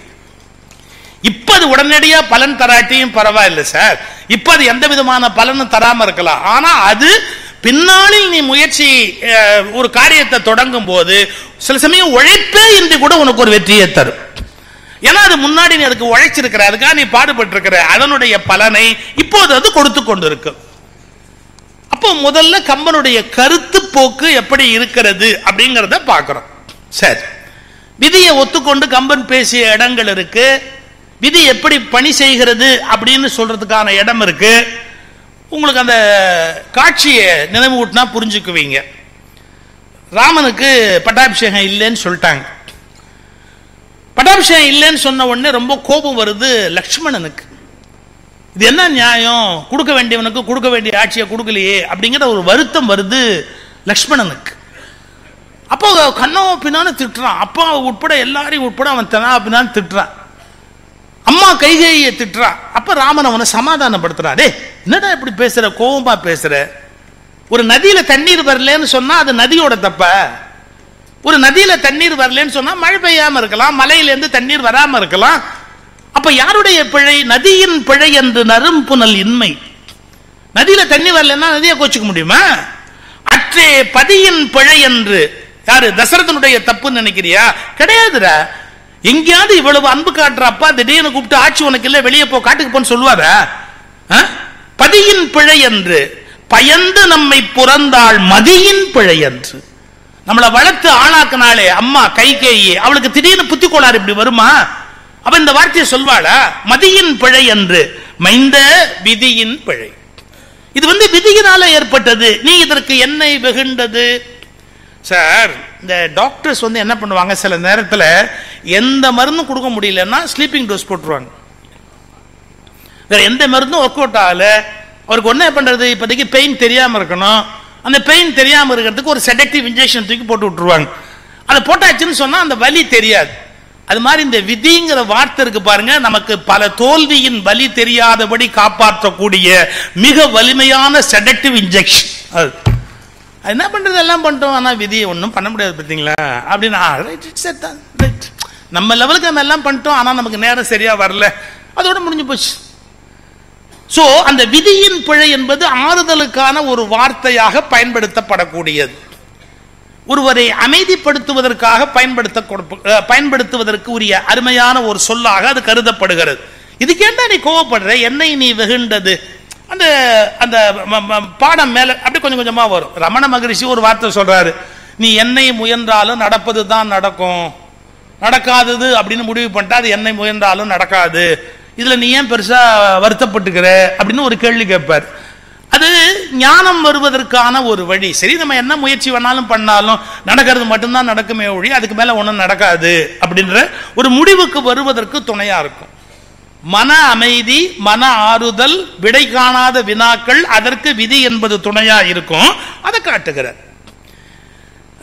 இப்ப அது உடனடியா பலன் தராட்டியும் பரவாயில்லை சார், இப்ப அது எந்த விதமான பலனும் தராம இருக்கலாம். ஆனா அது பின்னாளில் நீ முயற்சி ஒரு காரியத்தை தொடங்கும் போது சில சமயம் உழைப்பே இன்றி கூட உனக்கு ஒரு வெற்றியை தரும். ஏன்னா அது முன்னாடி நீ அதுக்கு உழைச்சிருக்கிற, அதுக்காக நீ பாடுபட்டு இருக்கிற, அதனுடைய பலனை இப்போது அது கொடுத்து கொண்டிருக்கு. அப்போ முதல்ல கம்பனுடைய கருத்து போக்கு எப்படி இருக்கிறது அப்படிங்கறத பார்க்கிறோம். சரி, விதியை ஒத்துக்கொண்டு கம்பன் பேசிய இடங்கள் இருக்கு, விதி எப்படி பணி செய்கிறது அப்படின்னு சொல்றதுக்கான இடம் இருக்கு. உங்களுக்கு அந்த காட்சியை நினைவு ஊட்டினா புரிஞ்சுக்குவீங்க. ராமனுக்கு பட்டாபிஷேகம் இல்லைன்னு சொல்லிட்டாங்க. பட்டாபிஷேகம் இல்லைன்னு சொன்ன உடனே ரொம்ப கோபம் வருது லக்ஷ்மணனுக்கு. இது என்ன நியாயம், கொடுக்க வேண்டியவனுக்கு கொடுக்க வேண்டிய ஆட்சியை கொடுக்கலையே அப்படிங்கிற ஒரு வருத்தம் வருது லக்ஷ்மணனுக்கு. அப்போ கண்ணோ பின்னான்னு திட்டுறான், அப்பா உட்பட எல்லாரையும் உட்பட அவன் தனா பின்னான்னு திட்டுறான். அம்மா கைகேயை திட்டுறான். அப்ப ராமன் அவனை சமாதானப்படுத்துறான். டே என்னடா இப்படி பேசுற, கோபமா பேசுற, ஒரு நதியில தண்ணீர் வரலன்னு சொன்னா அது நதியோட தப்ப, ஒரு நதியில தண்ணீர் வரலன்னு சொன்னா மழை பெய்யாம இருக்கலாம், மலையிலிருந்து தண்ணீர் வராம இருக்கலாம். அப்ப யாருடைய பிழை? நதியின் பிழை என்று நரும் புனல் இன்மை. நதியில தண்ணி வரலன்னா நதியை கோச்சுக்க முடியுமா? அற்றே பதியின் பிழை என்று யாரு? தசரதனுடைய தப்புன்னு நினைக்கிறியா? கிடையாதுடா. எங்கேயாவது இவ்வளவு அன்பு காட்டுற அப்பா திடீர்னு கூப்பிட்டு ஆட்சி உனக்கு இல்ல வெளியே போ காட்டுக்கு போன்னு சொல்லுவாரா? பதியின் பிழை என்று பயந்து நம்மை புறந்தாள் மதியின் பிழை என்று. நம்மளை வளர்த்து ஆளாக்குனாலே அம்மா கைகேயி, அவளுக்கு திடீர்னு புத்தி கோளாறு இப்படி வருமா? அவ இந்த வார்த்தையை சொல்வாளா? மதியின் பிழை என்று மைந்த விதியின் பிழை. இது விதியினால ஏற்பட்டது. நீ இதற்கு என்னை வெகுண்டது சார். இந்த டாக்டர்ஸ் என்ன பண்ணுவாங்க, சில நேரத்தில் எந்த மருந்தும் கொடுக்க முடியலன்னா ஸ்லீப்பிங் டோஸ் போட்டுருவாங்க. வேற எந்த மருந்தும் ஒர்க் அவுட் ஆகல, அவருக்கு என்ன பண்றது? இப்போதைக்கு பெயின் தெரியாம இருக்கணும். அந்த பெயின் தெரியாம இருக்கிறதுக்கு ஒரு செடக்டிவ் இன்ஜெக்ஷன் தூக்கி போட்டு விட்டுருவாங்க. அதை போட்டாச்சுன்னு சொன்னா அந்த வலி தெரியாது. அது மாதிரி இந்த விதிங்கிற வார்த்தை இருக்கு பாருங்க, நமக்கு பல தோல்வியின் வலி தெரியாதபடி காப்பாற்றக்கூடிய மிக வலிமையான செடக்டிவ் இன்ஜெக்ஷன். அது என்ன பண்றது? எல்லாம் பண்ணிட்டோம், ஆனா விதியை ஒன்றும் பண்ண முடியாது பார்த்தீங்களா அப்படின்னா, நம்ம லெவலுக்கு நம்ம எல்லாம் பண்ணிட்டோம், ஆனா நமக்கு நேரம் சரியா வரல, அதோட முடிஞ்சு போச்சு. சோ அந்த விதியின் பிழை என்பது ஆறுதலுக்கான ஒரு வார்த்தையாக பயன்படுத்தப்படக்கூடியது. ஒருவரை அமைதிப்படுத்துவதற்காக பயன்படுத்துவதற்கு உரிய அருமையான ஒரு சொல்லாக அது கருதப்படுகிறது. இதுக்கேண்டா நீ கோவப்படுற, என்னை நீ வெகுண்டது? அந்த அந்த பாடம் மேல அப்படி கொஞ்சம் கொஞ்சமா வரும். ரமண மகரிஷி ஒரு வார்த்தை சொல்றாரு, நீ என்னை முயன்றாலும் நடப்பது தான் நடக்கும், நடக்காதது அப்படின்னு முடிவு பண்ணிட்டா அது என்னை முயன்றாலும் நடக்காது, இதுல நீ ஏன் பெருசா வருத்தப்பட்டுக்கிற அப்படின்னு ஒரு கேள்வி கேட்பார். அது ஞானம் வருவதற்கான ஒரு வழி. சரி, நம்ம என்ன முயற்சி வேணாலும் பண்ணாலும் நடக்கிறது மட்டும்தான் நடக்குமே ஒழி, அதுக்கு மேல ஒன்றும் நடக்காது அப்படின்ற ஒரு முடிவுக்கு வருவதற்கு துணையா இருக்கும். மன அமைதி, மன ஆறுதல், விடை காணாத வினாக்கள், அதற்கு விதி என்பது துணையா இருக்கும். அதை காட்டுகிறார்.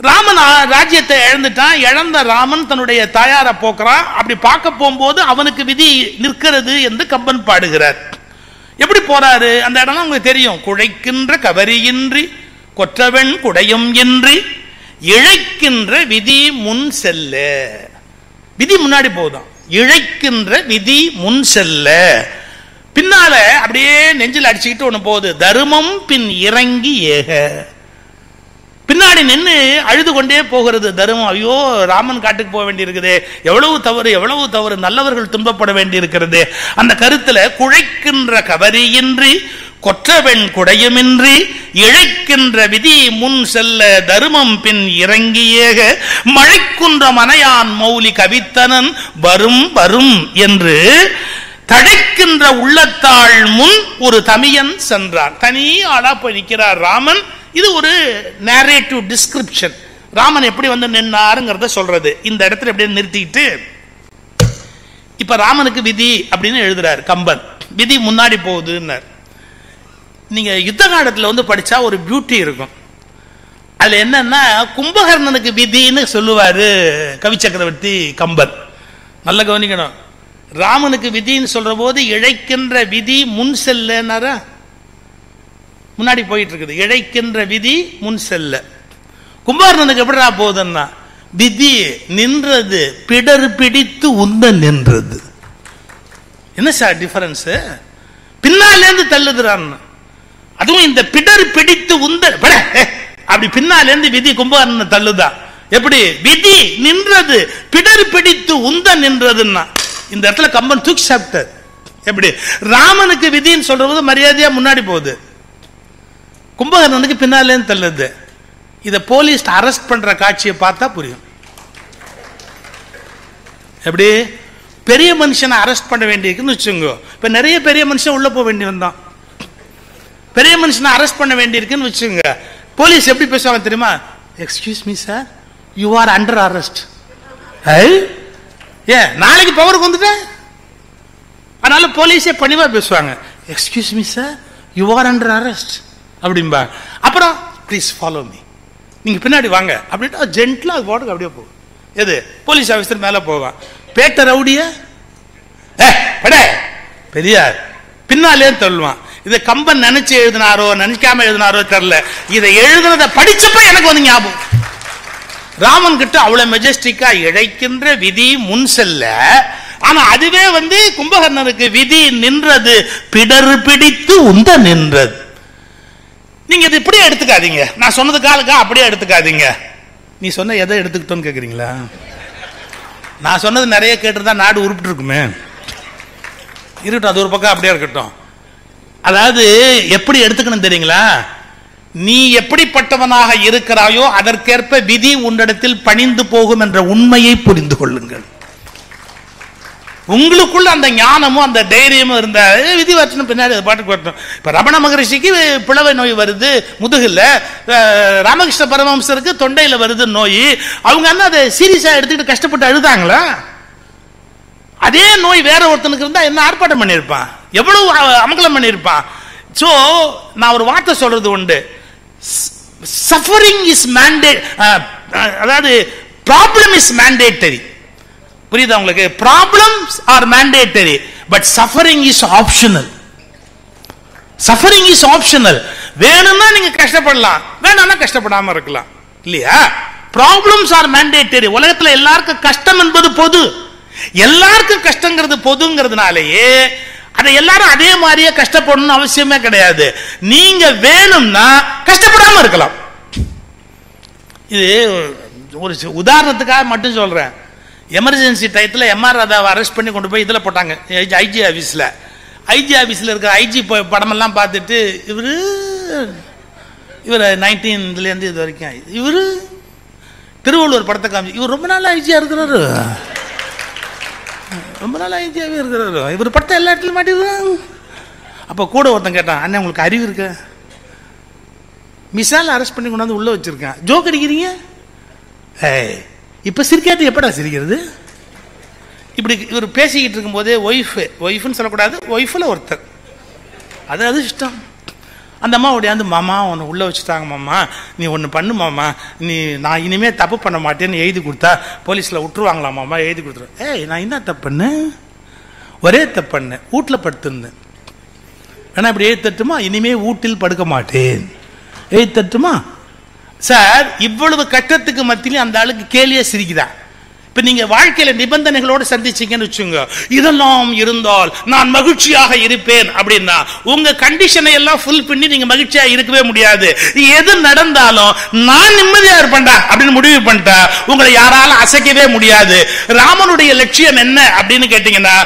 ராமன் ராஜ்யத்தை இழந்துட்டான். இழந்த ராமன் தன்னுடைய தாயாரை போக்குறான். அப்படி பார்க்க போகும்போது அவனுக்கு விதி நிற்கிறது என்று கம்பன் பாடுகிறார். எப்படி போறாரு? அந்த இடம் உங்களுக்கு தெரியும். குழைக்கின்ற கவரியின்றி கொற்றவன் குடையும் இன்றி இழைக்கின்ற விதி முன் செல்ல. விதி முன்னாடி போதும், இழைக்கின்ற விதி முன் செல்ல. பின்னால அப்படியே நெஞ்சில் அடிச்சுக்கிட்டு ஒண்ணு போகுது, தர்மம் பின் இறங்கி ஏக. பின்னாடி நின்று அழுது கொண்டே போகிறது தர்மம். ஐயோ, ராமன் காட்டுக்கு போக வேண்டி இருக்குது, எவ்வளவு தவறு, எவ்வளவு தவறு, நல்லவர்கள் துன்பப்பட வேண்டி இருக்கிறது. அந்த கருத்துல குழைக்கின்ற கவரியின்றி கொற்றவன் குடையுமின்றி இழைக்கின்ற விதி முன் செல்ல தர்மம் பின் இறங்கியேக மழைக்குன்ற மனையான் மௌலி கவித்தனன் வரும் வரும் என்று தழைக்கின்ற உள்ளத்தாள் முன் ஒரு தமியன் சென்றான். தனி ஆளா போய் நிற்கிறார் ராமன். இது ஒரு நேரேட்டிவ் டிஸ்கிரிப்ஷன். ராமன் எப்படி நின்னாருங்கிறத சொல்றது. இந்த இடத்துல எப்படி நிறுத்திட்டு இப்ப ராமனுக்கு விதி அப்படின்னு எழுதுறாரு கம்பன். விதி முன்னாடி போகுதுன்னார். நீங்க யுத்த காலத்துல படிச்சா ஒரு பியூட்டி இருக்கும். அதுல என்னன்னா, கும்பகர்ணனுக்கு விதின்னு சொல்லுவாரு கவி சக்கரவர்த்தி கம்பன். நல்ல கவனிக்கணும். ராமனுக்கு விதின்னு சொல்ற போது இழைக்கின்ற விதி முன் செல்ல, முன்னாடி போயிட்டு இருக்குது. இழைக்கின்ற விதி முன் செல்ல. கும்பகர்ணனுக்கு எப்படிடா போகுதுன்னா, விதி நின்றது பிடர் பிடித்து உந்த நின்றது. என்ன சார் டிஃபரன்ஸ்? பின்னாலேருந்து தள்ளுதுறான். அதுவும் இந்த பிடர் பிடித்து உந்த அப்படி பின்னாலேருந்து விதி கும்பகர்ணன் தள்ளுதா. எப்படி? விதி நின்றது பிடர் பிடித்து உந்த நின்றதுன்னா இந்த இடத்துல கம்பன் தூக்கி சாப்பிட்டார். எப்படி? ராமனுக்கு விதின்னு சொல்றது மரியாதையா முன்னாடி போகுது, கும்பகர்ணனுக்கு பின்னாலேருந்து தள்ளுது. இதை போலீஸ் அரெஸ்ட் பண்ற காட்சியை பார்த்தா புரியும். எப்படி? பெரிய மனுஷனை அரெஸ்ட் பண்ண வேண்டியிருக்குன்னு வச்சுங்க. இப்ப நிறைய பெரிய மனுஷன் உள்ள போக வேண்டி வந்தான். பெரிய மனுஷனை அரெஸ்ட் பண்ண வேண்டியிருக்குன்னு வச்சுங்க. போலீஸ் எப்படி பேசுவாங்க தெரியுமா? Excuse me sir, you are under arrest. ஏன் நாளைக்கு பவருக்கு வந்துட்டேன், அதனால போலீஸே பணிவா பேசுவாங்க. Excuse me sir, you are under arrest அப்படின்பா. அப்புறம் ப்ளீஸ் ஃபாலோ மீ, நீங்க பின்னாடி வாங்க அப்படின்ட்டு ஜென்ட்லா அது போட்டுக்கு அப்படியே போகும். எது? போலீஸ் ஆஃபீஸர் மேல போவான். பேட்ட ரவுடிய பெரியார் பின்னாலே தள்ளுவான். இதை கம்பன் நினைச்சு எழுதினாரோ நினைக்காம எழுதினாரோ தெரியல. இதை எழுதுனதை படிச்சப்ப எனக்கு ஞாபகம். ராமன் கிட்ட அவ்வளவு மெஜஸ்டிக்கா இழைக்கின்ற விதி முன் செல்ல, ஆனா அதுவே கும்பகர்ணனுக்கு விதி நின்றது, பிடரு பிடித்து உந்த நின்றது. நீங்க இது இப்படியே எடுத்துக்காதீங்க, நான் சொன்னதுக்காக அப்படியே எடுத்துக்காதீங்க. நீ சொன்ன எதை எடுத்துக்கிட்டோன்னு கேக்குறீங்களா? நான் சொன்னது நிறைய கேட்டுருந்தா நாடு உருப்பிட்டு இருக்குமே. இருக்கட்டும், அது ஒரு பக்கம் அப்படியே இருக்கட்டும். அதாவது எப்படி எடுத்துக்கணும் தெரியுங்களா? நீ எப்படிப்பட்டவனாக இருக்கிறாயோ அதற்கேற்ப விதி உன்னிடத்தில் பணிந்து போகும் என்ற உண்மையை புரிந்து கொள்ளுங்கள். உங்களுக்குள்ள அந்த ஞானமும் அந்த தைரியமும் இருந்த விதி வரணும், பின்னாடி பாட்டுக்கு வரட்டும். இப்ப ரமண மகரிஷிக்கு பிளவை நோய் வருது முதுகுல, ராமகிருஷ்ண பரமஹம்சருக்கு தொண்டையில வருது நோய். அவங்க அதை சீரியஸா எடுத்துக்கிட்டு கஷ்டப்பட்டு அழுதாங்களா? அதே நோய் வேற ஒருத்தனுக்கு இருந்தா என்ன ஆர்ப்பாட்டம் பண்ணியிருப்பான், எவ்வளவு அமங்கலம் பண்ணியிருப்பான். சோ நான் ஒரு வார்த்தை சொல்றது உண்டு, சஃபரிங் இஸ் மேண்டேட், அதாவது ப்ராப்ளம் இஸ் மேண்டேட்டரி. புரியுதா உங்களுக்கு? Problems are mandatory, but suffering is optional. Suffering is optional. வேணும்னா நீங்க கஷ்டப்படலாம், வேணும்னா கஷ்டப்படாம இருக்கலாம், இல்லையா? Problems are mandatory. உலகத்துல எல்லாருக்கும் கஷ்டம் என்பது பொது, எல்லாருக்கும் கஷ்டங்கிறது பொதுங்கிறதுனாலேயே அதை எல்லாரும் அதே மாதிரியே கஷ்டப்படணும்னு அவசியமே கிடையாது. நீங்க வேணும்னா கஷ்டப்படாம இருக்கலாம். இது ஒரு உதாரணத்துக்காக மட்டும் சொல்றேன். எமர்ஜென்சி டயத்தில் எம்ஆர் ராதாவை அரெஸ்ட் பண்ணி கொண்டு போய் இதில் போட்டாங்க, ஐஜி ஆஃபீஸில். ஐஜி ஆஃபீஸில் இருக்கிற ஐஜி படமெல்லாம் பார்த்துட்டு இவர் 19 இது வரைக்கும் இவர் திருவள்ளுவர் படத்தை காமிச்சு, இவர் ரொம்ப நாள் ஐஜியா இருக்கிறாரு, ரொம்ப நாள் ஐஜியாவே இருக்கிறாரு, இவர் படத்தை எல்லா இடத்துலையும் மாட்டிடுறாங்க. அப்போ கூட ஒருத்தன் கேட்டான், அண்ணன் உங்களுக்கு அறிவு இருக்க? மிசால் அரெஸ்ட் பண்ணி கொண்டாந்து உள்ள வச்சிருக்கேன், ஜோக் அடிக்கிறீங்க? இப்ப சிரிக்காது எப்படா சிரிக்கிறது? இப்படி இவர் பேசிக்கிட்டு இருக்கும் போதே ஒய்ஃப்னு சொல்லக்கூடாது, ஒய்ஃபில் ஒருத்தர், அது இஷ்டம். அந்த அம்மா ஓடியாந்து, மாமா உன்னை உள்ளே வச்சுட்டாங்க மாமா, நீ ஒன்று பண்ணு மாமா, நான் இனிமேல் தப்பு பண்ண மாட்டேன்னு எழுதி கொடுத்தா போலீஸில் விட்டுருவாங்களா மாமா, எழுதி கொடுத்துருவேன். நான் என்ன தப்பு பண்ணேன்? ஒரே தப்பு பண்ணேன், வீட்டில் படுத்திருந்தேன். வேணா இப்படி எழுதி தட்டுமா? இனிமே வீட்டில் படுக்க மாட்டேன், எழுதி தட்டுமா? சார், இவ்வளவு கட்டத்துக்கு மத்தியிலும் அந்த ஆளுக்கு கேலியா சிரிக்குதா? இப்ப நீங்க வாழ்க்கையில நிபந்தனைகளோடு சந்திச்சீங்கன்னு வச்சுங்க, இதெல்லாம் இருந்தால் நான் மகிழ்ச்சியாக இருப்பேன் அப்படின்னா உங்க கண்டிஷனை எல்லாம் ஃபுல் பண்ணி நீங்க மகிழ்ச்சியா இருக்கவே முடியாது. எது நடந்தாலும் நான் நிம்மதியா இருப்பேன்டா அப்படின்னு முடிவு பண்ணிட்டா உங்களை யாராலும் அசைக்கவே முடியாது. ராமனுடைய லட்சியம் என்ன அப்படின்னு கேட்டீங்கன்னா,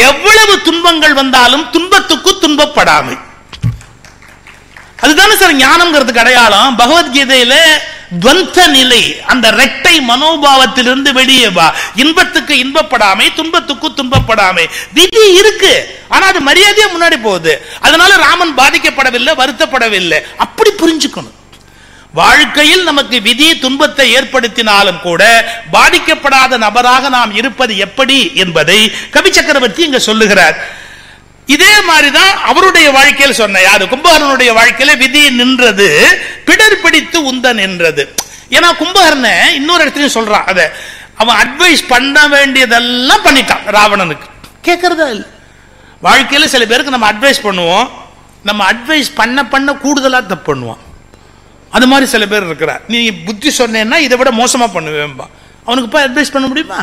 எவ்வளவு துன்பங்கள் வந்தாலும் துன்பத்துக்கு துன்பப்படாமை. அதுதானே சார் ஞானம்ங்கிறதுக்கு அடையாளம். பகவத்கீதையில துவந்த நிலை, அந்த இரட்டை மனோபாவத்திலிருந்து வெளியே வா, இன்பத்துக்கு இன்பப்படாமை, துன்பத்துக்கு துன்பப்படாமை. விதி இருக்கு, ஆனா அது மரியாதையா முன்னாடி போகுது. அதனால ராமன் பாதிக்கப்படவில்லை, வருத்தப்படவில்லை. அப்படி புரிஞ்சுக்கணும். வாழ்க்கையில் நமக்கு விதி துன்பத்தை ஏற்படுத்தினாலும் கூட பாதிக்கப்படாத நபராக நாம் இருப்பது எப்படி என்பதை கவி சக்கரவர்த்தி இங்க சொல்லுகிறார். இதே மாதிரிதான் அவருடைய வாழ்க்கையில் சொன்ன, யாரு? கும்பகர்ணனுடைய வாழ்க்கையில விதி நின்றது, பிடர் பிடித்து உந்த நின்றது. ஏன்னா கும்பகர்ண இன்னொரு இடத்துலயும் சொல்றான், அத அவன் அட்வைஸ் பண்ண வேண்டியதெல்லாம் பண்ணிட்டான் ராவணனுக்கு, கேட்கறதா இல்லை. வாழ்க்கையில சில பேருக்கு நம்ம அட்வைஸ் பண்ணுவோம், நம்ம அட்வைஸ் பண்ண கூடுதலா தப்பு பண்ணுவான். அது மாதிரி சில பேர் இருக்கிறார், நீ புத்தி சொன்னேன்னா இதை விட மோசமா பண்ணுவேன்பா. அவனுக்கு போய் அட்வைஸ் பண்ண முடியுமா?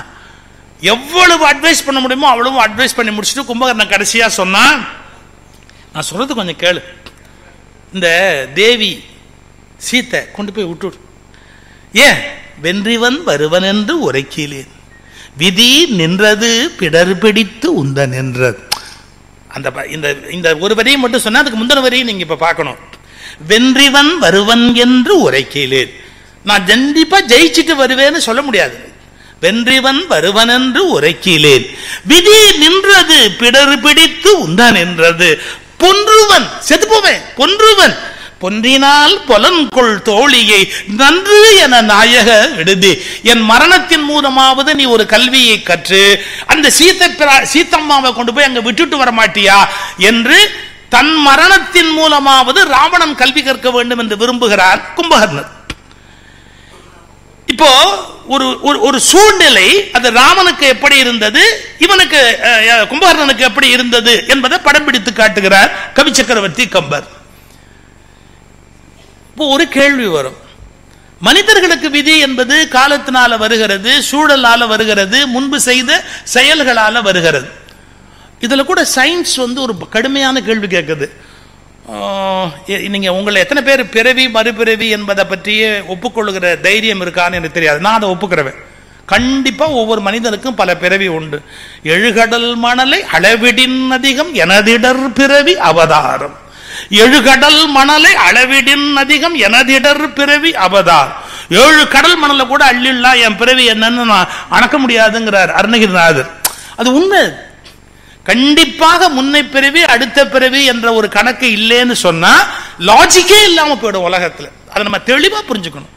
எவ்வளவு அட்வைஸ் பண்ண முடியுமோ அவ்வளவு அட்வைஸ் பண்ணி முடிச்சுட்டு கும்பகர்ணன் கடைசியா சொன்னா, நான் சொல்றது கொஞ்சம் கேளு, இந்த தேவி சீத்தை கொண்டு போய் விட்டு, ஏன் வென்றிவன் வருவன் என்று உரைக்கிலேன், விதி நின்றது பிடர் பிடித்து உந்த நின்றது. அந்த இந்த ஒரு வரியை மட்டும் சொன்னா, அதுக்கு முந்தின வரியை நீங்க இப்ப பார்க்கணும். வென்றிவன் வருவன் என்று உரைக்கிலேன், நான் கண்டிப்பா ஜெயிச்சுட்டு வருவேன்னு சொல்ல முடியாது. வென்றிவன் வருவன் என்று உரைக்கிலேன், விதி நின்றது பிடரு பிடித்து உந்த நின்றது. பொன்றுவன் செத்து போவேன், பொன்றுவன் பொன்றினால் பொலன்கொள் தோழியை நன்று என நாயக விடுதி. என் மரணத்தின் மூலமாவது நீ ஒரு கல்வியை கற்று அந்த சீத்தம்மாவை கொண்டு போய் அங்க விட்டுட்டு வர மாட்டியா என்று தன் மரணத்தின் மூலமாவது ராவணன் கல்வி கற்க வேண்டும் என்று விரும்புகிறார் கும்பகர்ணன். இப்போ ஒரு சூழ்நிலை அது ராமனுக்கு எப்படி இருந்தது, இவனுக்கு கும்பகர்ணனுக்கு எப்படி இருந்தது என்பதை படம் பிடித்து காட்டுகிறார் கவி சக்கரவர்த்தி கம்பர். இப்போ ஒரு கேள்வி வரும், மனிதர்களுக்கு விதி என்பது காலத்தினால வருகிறது, சூழலால வருகிறது, முன்பு செய்த செயல்களால வருகிறது. இதுல கூட சயின்ஸ் ஒரு கடுமையான கேள்வி கேட்குது. நீங்க உங்களை எத்தனை பேர் பிறவி மறுபிறவி என்பதை பற்றியே ஒப்புக்கொள்ளுகிற தைரியம் இருக்கான்னு எனக்கு தெரியாது. நான் அதை ஒப்புக்கிறேன். கண்டிப்பா ஒவ்வொரு மனிதனுக்கும் பல பிறவி உண்டு. எழுகடல் மணலை அளவிடின் அதிகம் எனதிடர் பிறவி அவதாரம். எழுகடல் மணலை அளவிடின் அதிகம் எனதிடர் பிறவி அவதார். 7 கடல் மணலை கூட அள்ளிடலாம், என் பிறவி என்னன்னு நான் அணக்க முடியாதுங்கிறார் அருணகிரிநாதர். அது உண்மை. கண்டிப்பாக முன்னை பிறவி அடுத்த பிறவி என்ற ஒரு கணக்கு இல்லைன்னு சொன்னா லாஜிக்கே இல்லாம போயிடும் உலகத்துல. அதை நம்ம தெளிவா புரிஞ்சுக்கணும்.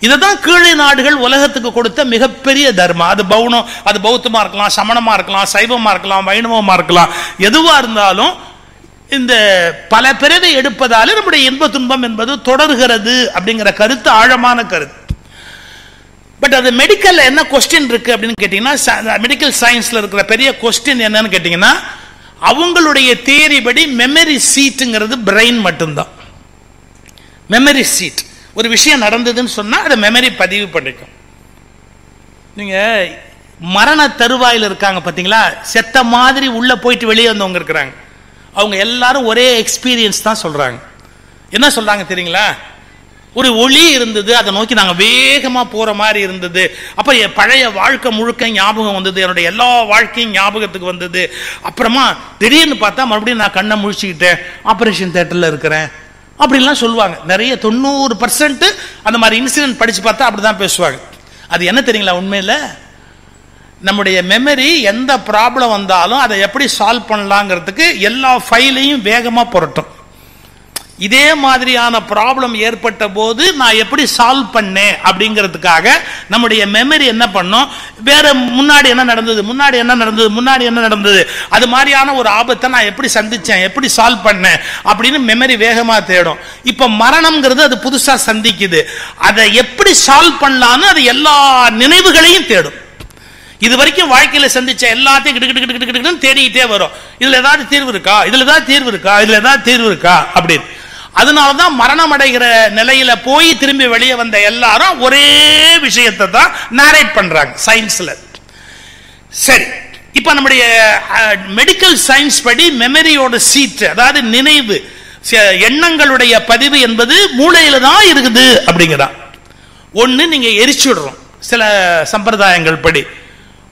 இதுதான் கீழே நாடுகள் உலகத்துக்கு கொடுத்த மிகப்பெரிய தர்மம். அது பௌனம், அது பௌத்தமா இருக்கலாம், சமணமா இருக்கலாம், சைவமா இருக்கலாம், வைணவமா இருக்கலாம், எதுவா இருந்தாலும் இந்த பல பிறவை எடுப்பதால நம்முடைய இன்ப துன்பம் என்பது தொடர்கிறது அப்படிங்கிற கருத்து ஆழமான கருத்து. பட் அது மெடிக்கல்ல என்ன கொஸ்டின் இருக்கு அப்படின்னு கேட்டீங்கன்னா, மெடிக்கல் சயின்ஸ்ல இருக்கிற பெரிய கொஸ்டின் என்னன்னு கேட்டீங்கன்னா, அவங்களுடைய தியரி படி மெமரி சீட்டுங்கிறது பிரெயின் மட்டும்தான். மெமரி சீட், ஒரு விஷயம் நடந்ததுன்னு சொன்னா அதை மெமரி பதிவு பண்ணிக்கும். நீங்க மரண தருவாயில் இருக்காங்க பாத்தீங்களா, செத்த மாதிரி உள்ள போயிட்டு வெளியே வந்தவங்க இருக்கிறாங்க. அவங்க எல்லாரும் ஒரே எக்ஸ்பீரியன்ஸ் தான் சொல்றாங்க. என்ன சொல்றாங்க தெரியுங்களா? ஒரு ஒளி இருந்தது, அதை நோக்கி நாங்க வேகமா போற மாதிரி இருந்தது. அப்ப பழைய வாழ்க்கை முழுக்க ஞாபகம் வந்தது, என்னுடைய எல்லா வாழ்க்கையும் ஞாபகத்துக்கு வந்தது. அப்புறமா திடீர்னு பார்த்தா மறுபடியும் நான் கண்ணை முழிச்சுக்கிட்டேன், ஆபரேஷன் தியேட்டர்ல இருக்கிறேன் அப்படின்லாம் சொல்லுவாங்க. நிறைய 90% அந்த மாதிரி இன்சிடென்ட் படிச்சு பார்த்தா அப்படிதான் பேசுவாங்க. அது என்ன தெரியுங்களா? உண்மையில நம்முடைய மெமரி எந்த ப்ராப்ளம் வந்தாலும் அதை எப்படி சால்வ் பண்ணலாங்கிறதுக்கு எல்லா ஃபைலையும் வேகமா புரட்டும். இதே மாதிரியான ப்ராப்ளம் ஏற்பட்ட போது நான் எப்படி சால்வ் பண்ணேன் அப்படிங்கிறதுக்காக நம்முடைய மெமரி என்ன பண்ணும், வேற முன்னாடி என்ன நடந்தது, முன்னாடி என்ன நடந்தது, முன்னாடி என்ன நடந்தது, அது மாதிரியான ஒரு ஆபத்தை நான் எப்படி சந்திச்சேன், எப்படி சால்வ் பண்ணேன் அப்படின்னு மெமரி வேகமா தேடும். இப்ப மரணம்ங்கிறது அது புதுசா சந்திக்குது, அதை எப்படி சால்வ் பண்ணலான்னு அது எல்லா நினைவுகளையும் தேடும். இது வரைக்கும் வாழ்க்கையில சந்திச்ச எல்லாத்தையும் கிட்டு தேடிக்கிட்டே வரும். இதுல ஏதாவது தீர்வு இருக்கா, இதுல ஏதாவது தீர்வு இருக்கா, இதுல ஏதாவது தீர்வு இருக்கா அப்படின்னு. அதனாலதான் மரணம் அடைகிற நிலையில போய் திரும்பி வெளியே வந்த எல்லாரும் ஒரே விஷயத்தை தான் நாரேட் பண்றாங்க சயின்ஸ்ல. சரி, இப்ப நம்முடைய மெடிக்கல் சயின்ஸ் படி மெமரியோட சீட், அதாவது நினைவு எண்ணங்களுடைய பதிவு என்பது மூளையில தான் இருக்குது அப்படிங்கிறான். ஒன்னு நீங்க எரிச்சுடுறோம் சில சம்பிரதாயங்கள் படி,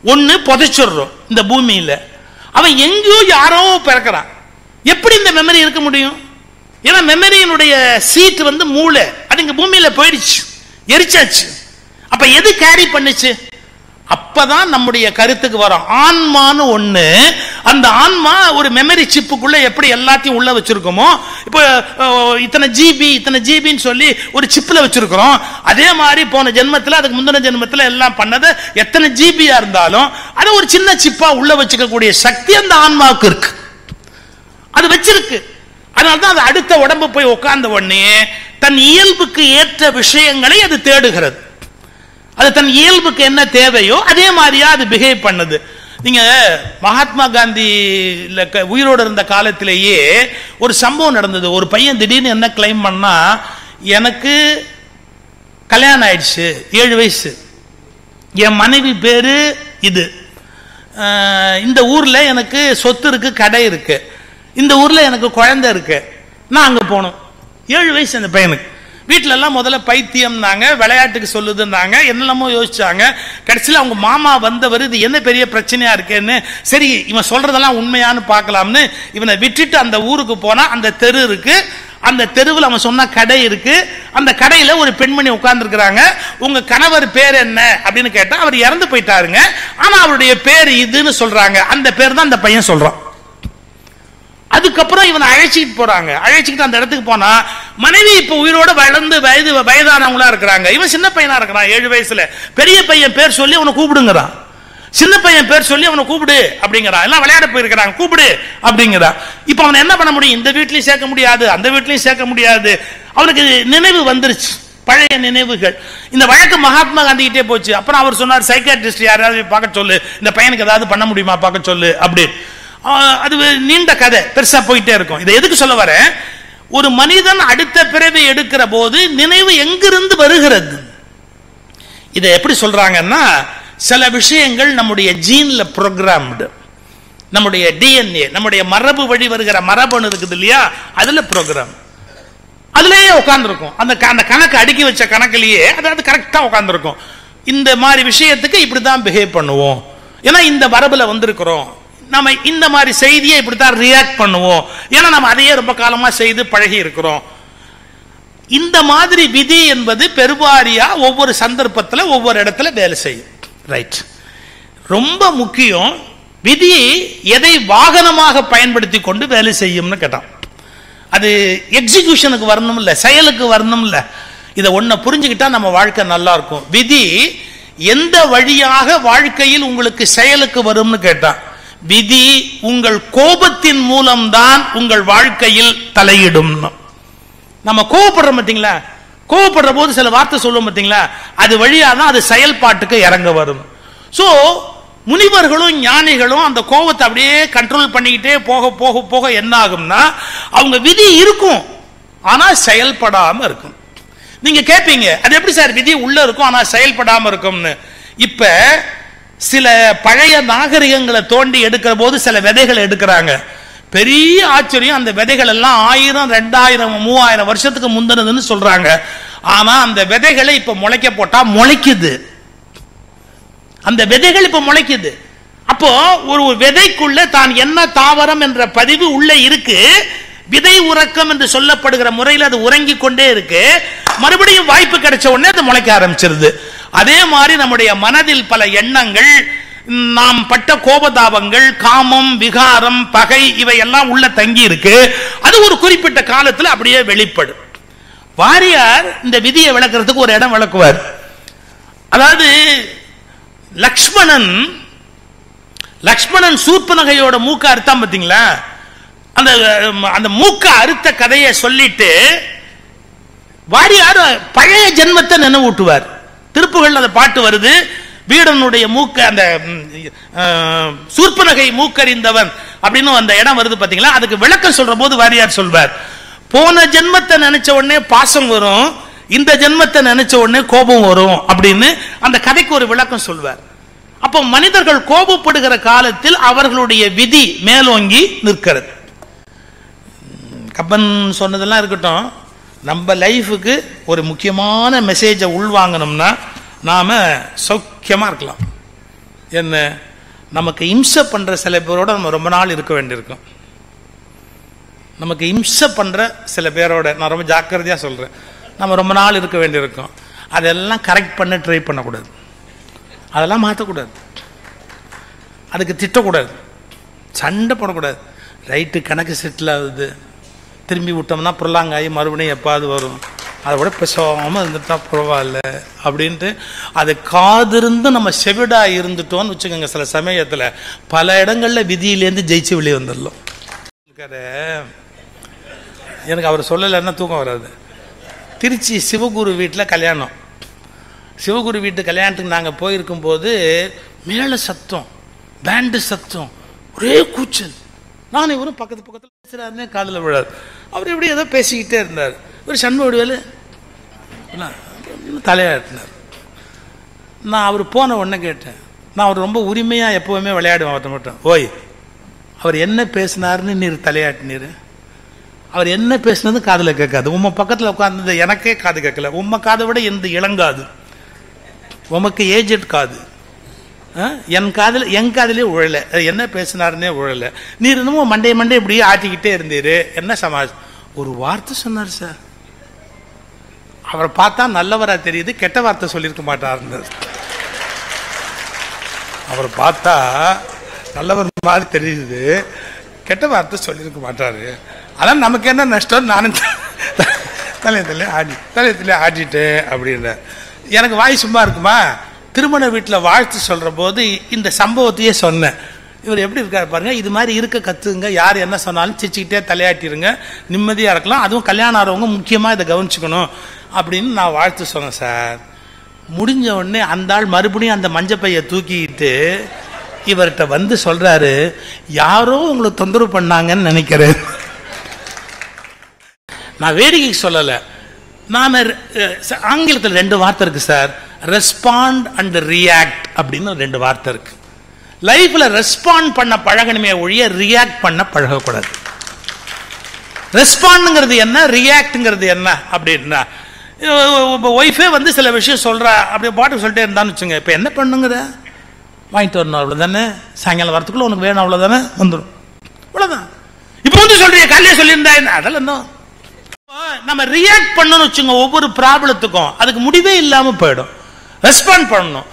ஒன்னு புதைச்சிடுறோம் இந்த பூமியில. அவன் எங்கேயோ யாரோ பிறக்கிறான். எப்படி இந்த மெமரி இருக்க முடியும்? ஏன்னா மெமரியினுடைய சீட் மூளை, அது இங்க பூமியில போயிடுச்சு, எரிச்சாச்சு. அப்ப எது கேரி பண்ணுச்சு? அப்பதான் நம்முடைய கருத்துக்கு வரும் ஆன்மான்னு ஒண்ணு. அந்த ஆன்மா ஒரு மெமரி சிப்புக்குள்ள எப்படி எல்லாத்தையும் உள்ள வச்சிருக்கோமோ, இப்போ இத்தனை ஜிபின்னு சொல்லி ஒரு சிப்ல வச்சிருக்கிறோம். அதே மாதிரி போன ஜென்மத்துல, அதுக்கு முந்தின ஜென்மத்துல எல்லாம் பண்ணது எத்தனை ஜிபியா இருந்தாலும் அதை ஒரு சின்ன சிப்பா உள்ள வச்சுக்கக்கூடிய சக்தி அந்த ஆன்மாவுக்கு இருக்கு, அது வச்சிருக்கு. அதனால்தான் அது அடுத்த உடம்பு போய் உட்கார்ந்த உடனே தன் இயல்புக்கு ஏற்ற விஷயங்களை அது தேடுகிறது. அது தன் இயல்புக்கு என்ன தேவையோ அதே மாதிரியா அது பிஹேவ் பண்ணுது. நீங்க மகாத்மா காந்தி உயிரோடு இருந்த காலத்திலேயே ஒரு சம்பவம் நடந்தது. ஒரு பையன் திடீர்னு என்ன கிளைம் பண்ணா, எனக்கு கல்யாணம் ஆயிடுச்சு, 7 வயசு, என் மனைவி பேரு இது, இந்த ஊர்ல எனக்கு சொத்து இருக்கு, கடை இருக்கு, இந்த ஊர்ல எனக்கு குழந்தை இருக்கு, நான் அங்க போகணும். 7 வயசு அந்த பையனுக்கு. வீட்டுல எல்லாம் முதல்ல பைத்தியம்னாங்க, விளையாட்டுக்கு சொல்லுதுன்னாங்க, என்னெல்லாமோ யோசிச்சாங்க. கடைசியில் அவங்க மாமா வந்தவர் இது என்ன பெரிய பிரச்சனையா இருக்கேன்னு, சரி இவன் சொல்றதெல்லாம் உண்மையானு பார்க்கலாம்னு இவனை விட்டுட்டு அந்த ஊருக்கு போனா அந்த தெரு இருக்கு. அந்த தெருவில் அவன் சொன்ன கடை இருக்கு. அந்த கடையில ஒரு பெண்மணி உட்கார்ந்து இருக்கிறாங்க. உங்க கணவர் பேர் என்ன அப்படின்னு கேட்டா அவர் இறந்து போயிட்டாருங்க, ஆனா அவருடைய பேர் இதுன்னு சொல்றாங்க. அந்த பேர் தான் அந்த பையன் சொல்றான். அதுக்கப்புறம் இவனை அழைச்சிட்டு போறாங்க. அழைச்சிக்கிட்டு அந்த இடத்துக்கு போனா மனைவி இப்ப உயிரோட வளர்ந்து வயதானவங்களா இருக்கிறாங்க. இவன் சின்ன பையனா இருக்கிறான் 7 வயசுல. பெரிய பையன் பேர் சொல்லி அவனை கூப்பிடுங்கிறான், சின்ன பையன் பேர் சொல்லி அவனை கூப்பிடு அப்படிங்கிறான். எல்லாம் விளையாட போயிருக்கிறாங்க, கூப்பிடு அப்படிங்கிறான். இப்ப அவன் என்ன பண்ண முடியும்? இந்த வீட்லயும் சேர்க்க முடியாது, அந்த வீட்லயும் சேர்க்க முடியாது. அவனுக்கு நினைவு வந்துருச்சு, பழைய நினைவுகள். இந்த வழக்கு மகாத்மா காந்தி கிட்டே போச்சு. அப்புறம் அவர் சொன்னார், சைக்காட்ரிஸ்ட் யாராவது பார்க்க சொல்லு, இந்த பையனுக்கு ஏதாவது பண்ண முடியுமா பார்க்க சொல்லு அப்படி. அது நீண்ட கதை, பெருசா போயிட்டே இருக்கும். இதை எதுக்கு சொல்ல வரேன்? ஒரு மனிதன் அடுத்த பிறவி எடுக்கிற போது நினைவு எங்கிருந்து வருகிறது? இதை எப்படி சொல்றாங்கன்னா, சில விஷயங்கள் நம்முடைய ஜீன்ல ப்ரோக்ராம்டு, நம்முடைய டிஎன்ஏ, நம்முடைய மரபு வழி வருகிற மரபணு இருக்குது இல்லையா, அதுல ப்ரோக்ராம், அதுலயே உட்கார்ந்துருக்கும். அந்த கணக்கு அடுக்கி வச்ச கணக்கிலேயே அது கரெக்டா உட்கார்ந்துருக்கும். இந்த மாதிரி விஷயத்துக்கு இப்படிதான் பிஹேவ் பண்ணுவோம், ஏன்னா இந்த மரபுல வந்திருக்கிறோம், நம்ம இந்த மாதிரி செய்தியை இப்படித்தான் ரியாக்ட் பண்ணுவோம், ஏன்னா நம்ம அதையே ரொம்ப காலமா செய்து பழகி இருக்கிறோம். இந்த மாதிரி விதி என்பது பெருவாரியா ஒவ்வொரு சந்தர்ப்பத்தில் ஒவ்வொரு இடத்துல வேலை செய்யும். ரைட், ரொம்ப முக்கியம். விதி எதை வாகனமாக பயன்படுத்தி கொண்டு வேலை செய்யும்னு கேட்டான். அது எக்ஸிகியூஷனுக்கு வரணும் இல்ல, செயலுக்கு வரணும் இல்ல. இதை ஒன்ன புரிஞ்சுக்கிட்டா நம்ம வாழ்க்கை நல்லா இருக்கும். விதி எந்த வழியாக வாழ்க்கையில் உங்களுக்கு செயலுக்கு வரும்னு கேட்டான். விதி உங்கள் கோபத்தின் மூலம்தான் உங்கள் வாழ்க்கையில் தலையிடும். நம்ம கோபப்படுறோம் பார்த்தீங்களா, கோபப்படுற போது சில வார்த்தை சொல்லுவோம் பார்த்தீங்களா, அது வழியா தான் அது செயல்பாட்டுக்கு இறங்க வரும். சோ முனிவர்களும் ஞானிகளும் அந்த கோபத்தை அப்படியே கண்ட்ரோல் பண்ணிக்கிட்டே போக போக போக என்ன ஆகும்னா, அவங்க விதி இருக்கும் ஆனா செயல்படாம இருக்கும். நீங்க கேட்பீங்க, அது எப்படி சார் விதி உள்ள இருக்கும் ஆனா செயல்படாம இருக்கும்னு? இப்ப சில பழைய நாகரிகங்களை தோண்டி எடுக்கிற போது சில விதைகளை எடுக்கிறாங்க. பெரிய ஆச்சரியம், அந்த விதைகள் எல்லாம் 1000, 2000, 3000 வருஷத்துக்கு முந்தினதுன்னு சொல்றாங்க. ஆனா அந்த விதைகளை இப்ப முளைக்க போட்டா முளைக்குது. அந்த விதைகள் இப்ப முளைக்குது. அப்போ ஒரு விதைக்குள்ள தான் என்ன தாவரம் என்ற பதிவு உள்ள இருக்கு. விதை உறக்கம் என்று சொல்லப்படுகிற முறையில் அது உறங்கிக் கொண்டே இருக்கு. மறுபடியும் வாய்ப்பு கிடைச்ச உடனே அது முளைக்க ஆரம்பிச்சிருது. அதே மாதிரி நம்முடைய மனதில் பல எண்ணங்கள், நாம் பட்ட கோபதாபங்கள், காமம், விகாரம், பகை, இவையெல்லாம் உள்ள தங்கி இருக்கு. அது ஒரு குறிப்பிட்ட காலத்தில் அப்படியே வெளிப்படும். வாரியார் இந்த விதியை விளக்குறதுக்கு ஒரு இடம் விளக்குவார். அதாவது லக்ஷ்மணன் சூர்பனகையோட மூக்க அறுத்தான் பார்த்தீங்களா, அந்த மூக்க அறுத்த கதையை சொல்லிட்டு வாரியார் பழைய ஜென்மத்தை நினைவூட்டுவார். திருப்புகள் அந்த பாட்டு வருது, வீடனுடைய மூக்க, அந்த சூர்பனகை மூக்கறிந்தவன் அப்படின்னு அந்த இடம் வருது பாத்தீங்களா. அதுக்கு விளக்கம் சொல்ற போது வாரியார் சொல்வார், போன ஜென்மத்தை நினைச்ச உடனே பாசம் வரும், இந்த ஜென்மத்தை நினைச்ச உடனே கோபம் வரும் அப்படின்னு அந்த கதைக்கு ஒரு விளக்கம் சொல்வார். அப்போ மனிதர்கள் கோபப்படுகிற காலத்தில் அவர்களுடைய விதி மேலோங்கி நிற்கிறது. கப்பன் சொன்னதெல்லாம் இருக்கட்டும், நம்ம லைஃபுக்கு ஒரு முக்கியமான மெசேஜை உள்வாங்கணும்னா நாம சௌக்கியமா இருக்கலாம். என்ன, நமக்கு இம்சை பண்ற சில பேரோட நம்ம ரொம்ப நாள் இருக்க வேண்டியிருக்கும். நமக்கு இம்சை பண்ற சில பேரோட, நான் ரொம்ப ஜாக்கிரதையா சொல்றேன், நம்ம ரொம்ப நாள் இருக்க வேண்டியிருக்கும். அதெல்லாம் கரெக்ட் பண்ண ட்ரை பண்ணக்கூடாது, அதெல்லாம் மாற்றக்கூடாது, அதுக்கு திட்டக்கூடாது, சண்டை போடக்கூடாது. ரைட்டு, கணக்கு செட்டில் ஆகுது, திரும்பி விட்டோம்னா புரளாங்காயி மறுபடியும் எப்பாவது வரும், அதை விட பேசாமல் இருந்துட்டா பரவாயில்ல அப்படின்ட்டு அது காதிருந்து நம்ம செவிடா இருந்துட்டோம்னு வச்சுக்கோங்க. சில சமயத்தில் பல இடங்களில் விதியிலேருந்து ஜெயிச்சு வெளியே வந்துடலாம். எனக்கு அவர் சொல்லலைன்னா தூக்கம் வராது. திருச்சி சிவகுரு வீட்டில் கல்யாணம். சிவகுரு வீட்டு கல்யாணத்துக்கு நாங்கள் போயிருக்கும்போது மேலே சத்தம், பேண்டு சத்தம், ஒரே கூச்சல். நான் இவரும் பக்கத்தில் பேசுகிறாருன்னே காதில் விழாது. அவர் எப்படி ஏதோ பேசிக்கிட்டே இருந்தார். ஒரு சண்முக வடிவேலு தலையாட்டினார். நான் அவர் போன உடனே கேட்டேன், நான் அவர் ரொம்ப உரிமையாக எப்போவுமே விளையாடுவேன் அவர்கிட்ட மட்டும். ஓய், அவர் என்ன பேசினார்னு நீர் தலையாட்டினீர், அவர் என்ன பேசினது காதில் கேட்காது. உம்ம பக்கத்தில் உட்கார்ந்தது எனக்கே காது கேட்கல, உம்ம காதை விட எந்த இளங்காது, உமக்கு ஏஜெட் காது, என் காதிலே உழலை, என்ன பேசினாருன்னே உழலை. நீர் இன்னமும் மண்டே இப்படியே ஆட்டிக்கிட்டே இருந்தீரு, என்ன சமாஜ். ஒரு வார்த்தை சொன்னார் சார், அவரை பார்த்தா நல்லவரா தெரியுது, கெட்ட வார்த்தை சொல்லியிருக்க மாட்டார். அவரை பார்த்தா நல்லவர் மாதிரி தெரியுது, கெட்ட வார்த்தை சொல்லியிருக்க மாட்டாரு. அதான் நமக்கு என்ன நஷ்டம், நானும் தலையத்திலே ஆடிட்டேன் அப்படின்ற. எனக்கு வாய் சும்மா இருக்குமா? திருமண வீட்டில் வாழ்த்து சொல்கிற போது இந்த சம்பவத்தையே சொன்னேன். இவர் எப்படி இருக்கார் பாருங்க, இது மாதிரி இருக்க கற்றுங்க, யார் என்ன சொன்னாலும் சிரிச்சுக்கிட்டே தலையாட்டிருங்க, நிம்மதியாக இருக்கலாம். அதுவும் கல்யாணம் ஆகிறவங்க முக்கியமாக இதை கவனிச்சுக்கணும் அப்படின்னு நான் வாழ்த்து சொன்னேன் சார். முடிஞ்ச உடனே அந்த ஆள் மறுபடியும் அந்த மஞ்சப்பையை தூக்கிட்டு இவர்கிட்ட வந்து சொல்கிறாரு, யாரோ உங்களை தொந்தரவு பண்ணாங்கன்னு நினைக்கிறேன். நான் வேடிக்கைக்கு சொல்லலை. நான் ஆங்கிலத்தில் 2 வார்த்தை இருக்கு சார், ரெஸ்பாண்ட் அண்ட் ரியாக்ட் அப்படின்னு 2 வார்த்தை இருக்கு. லைஃப்ல ரெஸ்பாண்ட் பண்ண பழகணுமே ஒழிய ரியாக்ட் பண்ண பழகக்கூடாது. ரெஸ்பாண்டுங்கிறது என்ன, ரியாக்ட்ங்கிறது என்ன அப்படின்னா, ஒய்ஃபே வந்து சில விஷயம் சொல்றா, அப்படியே பாட்டு சொல்லிட்டே இருந்தான்னு வச்சுங்க, இப்போ என்ன பண்ணுங்கிற, வாங்கிட்டு வரணும் அவ்வளோதானே, சாயங்காலம் வரத்துக்குள்ள உனக்கு வேணும் அவ்வளோதானே, வந்துடும் அவ்வளோதான். இப்போ வந்து சொல்றீங்க காலையே சொல்லியிருந்தா என்ன, அதெல்லாம் இன்னும் நம்ம ரியாக்ட் பண்ணணும்னு வச்சுங்க ஒவ்வொரு ப்ராப்ளத்துக்கும், அதுக்கு முடிவே இல்லாம போயிடும். ரெஸ்பாண்ட் பண்ணணும்.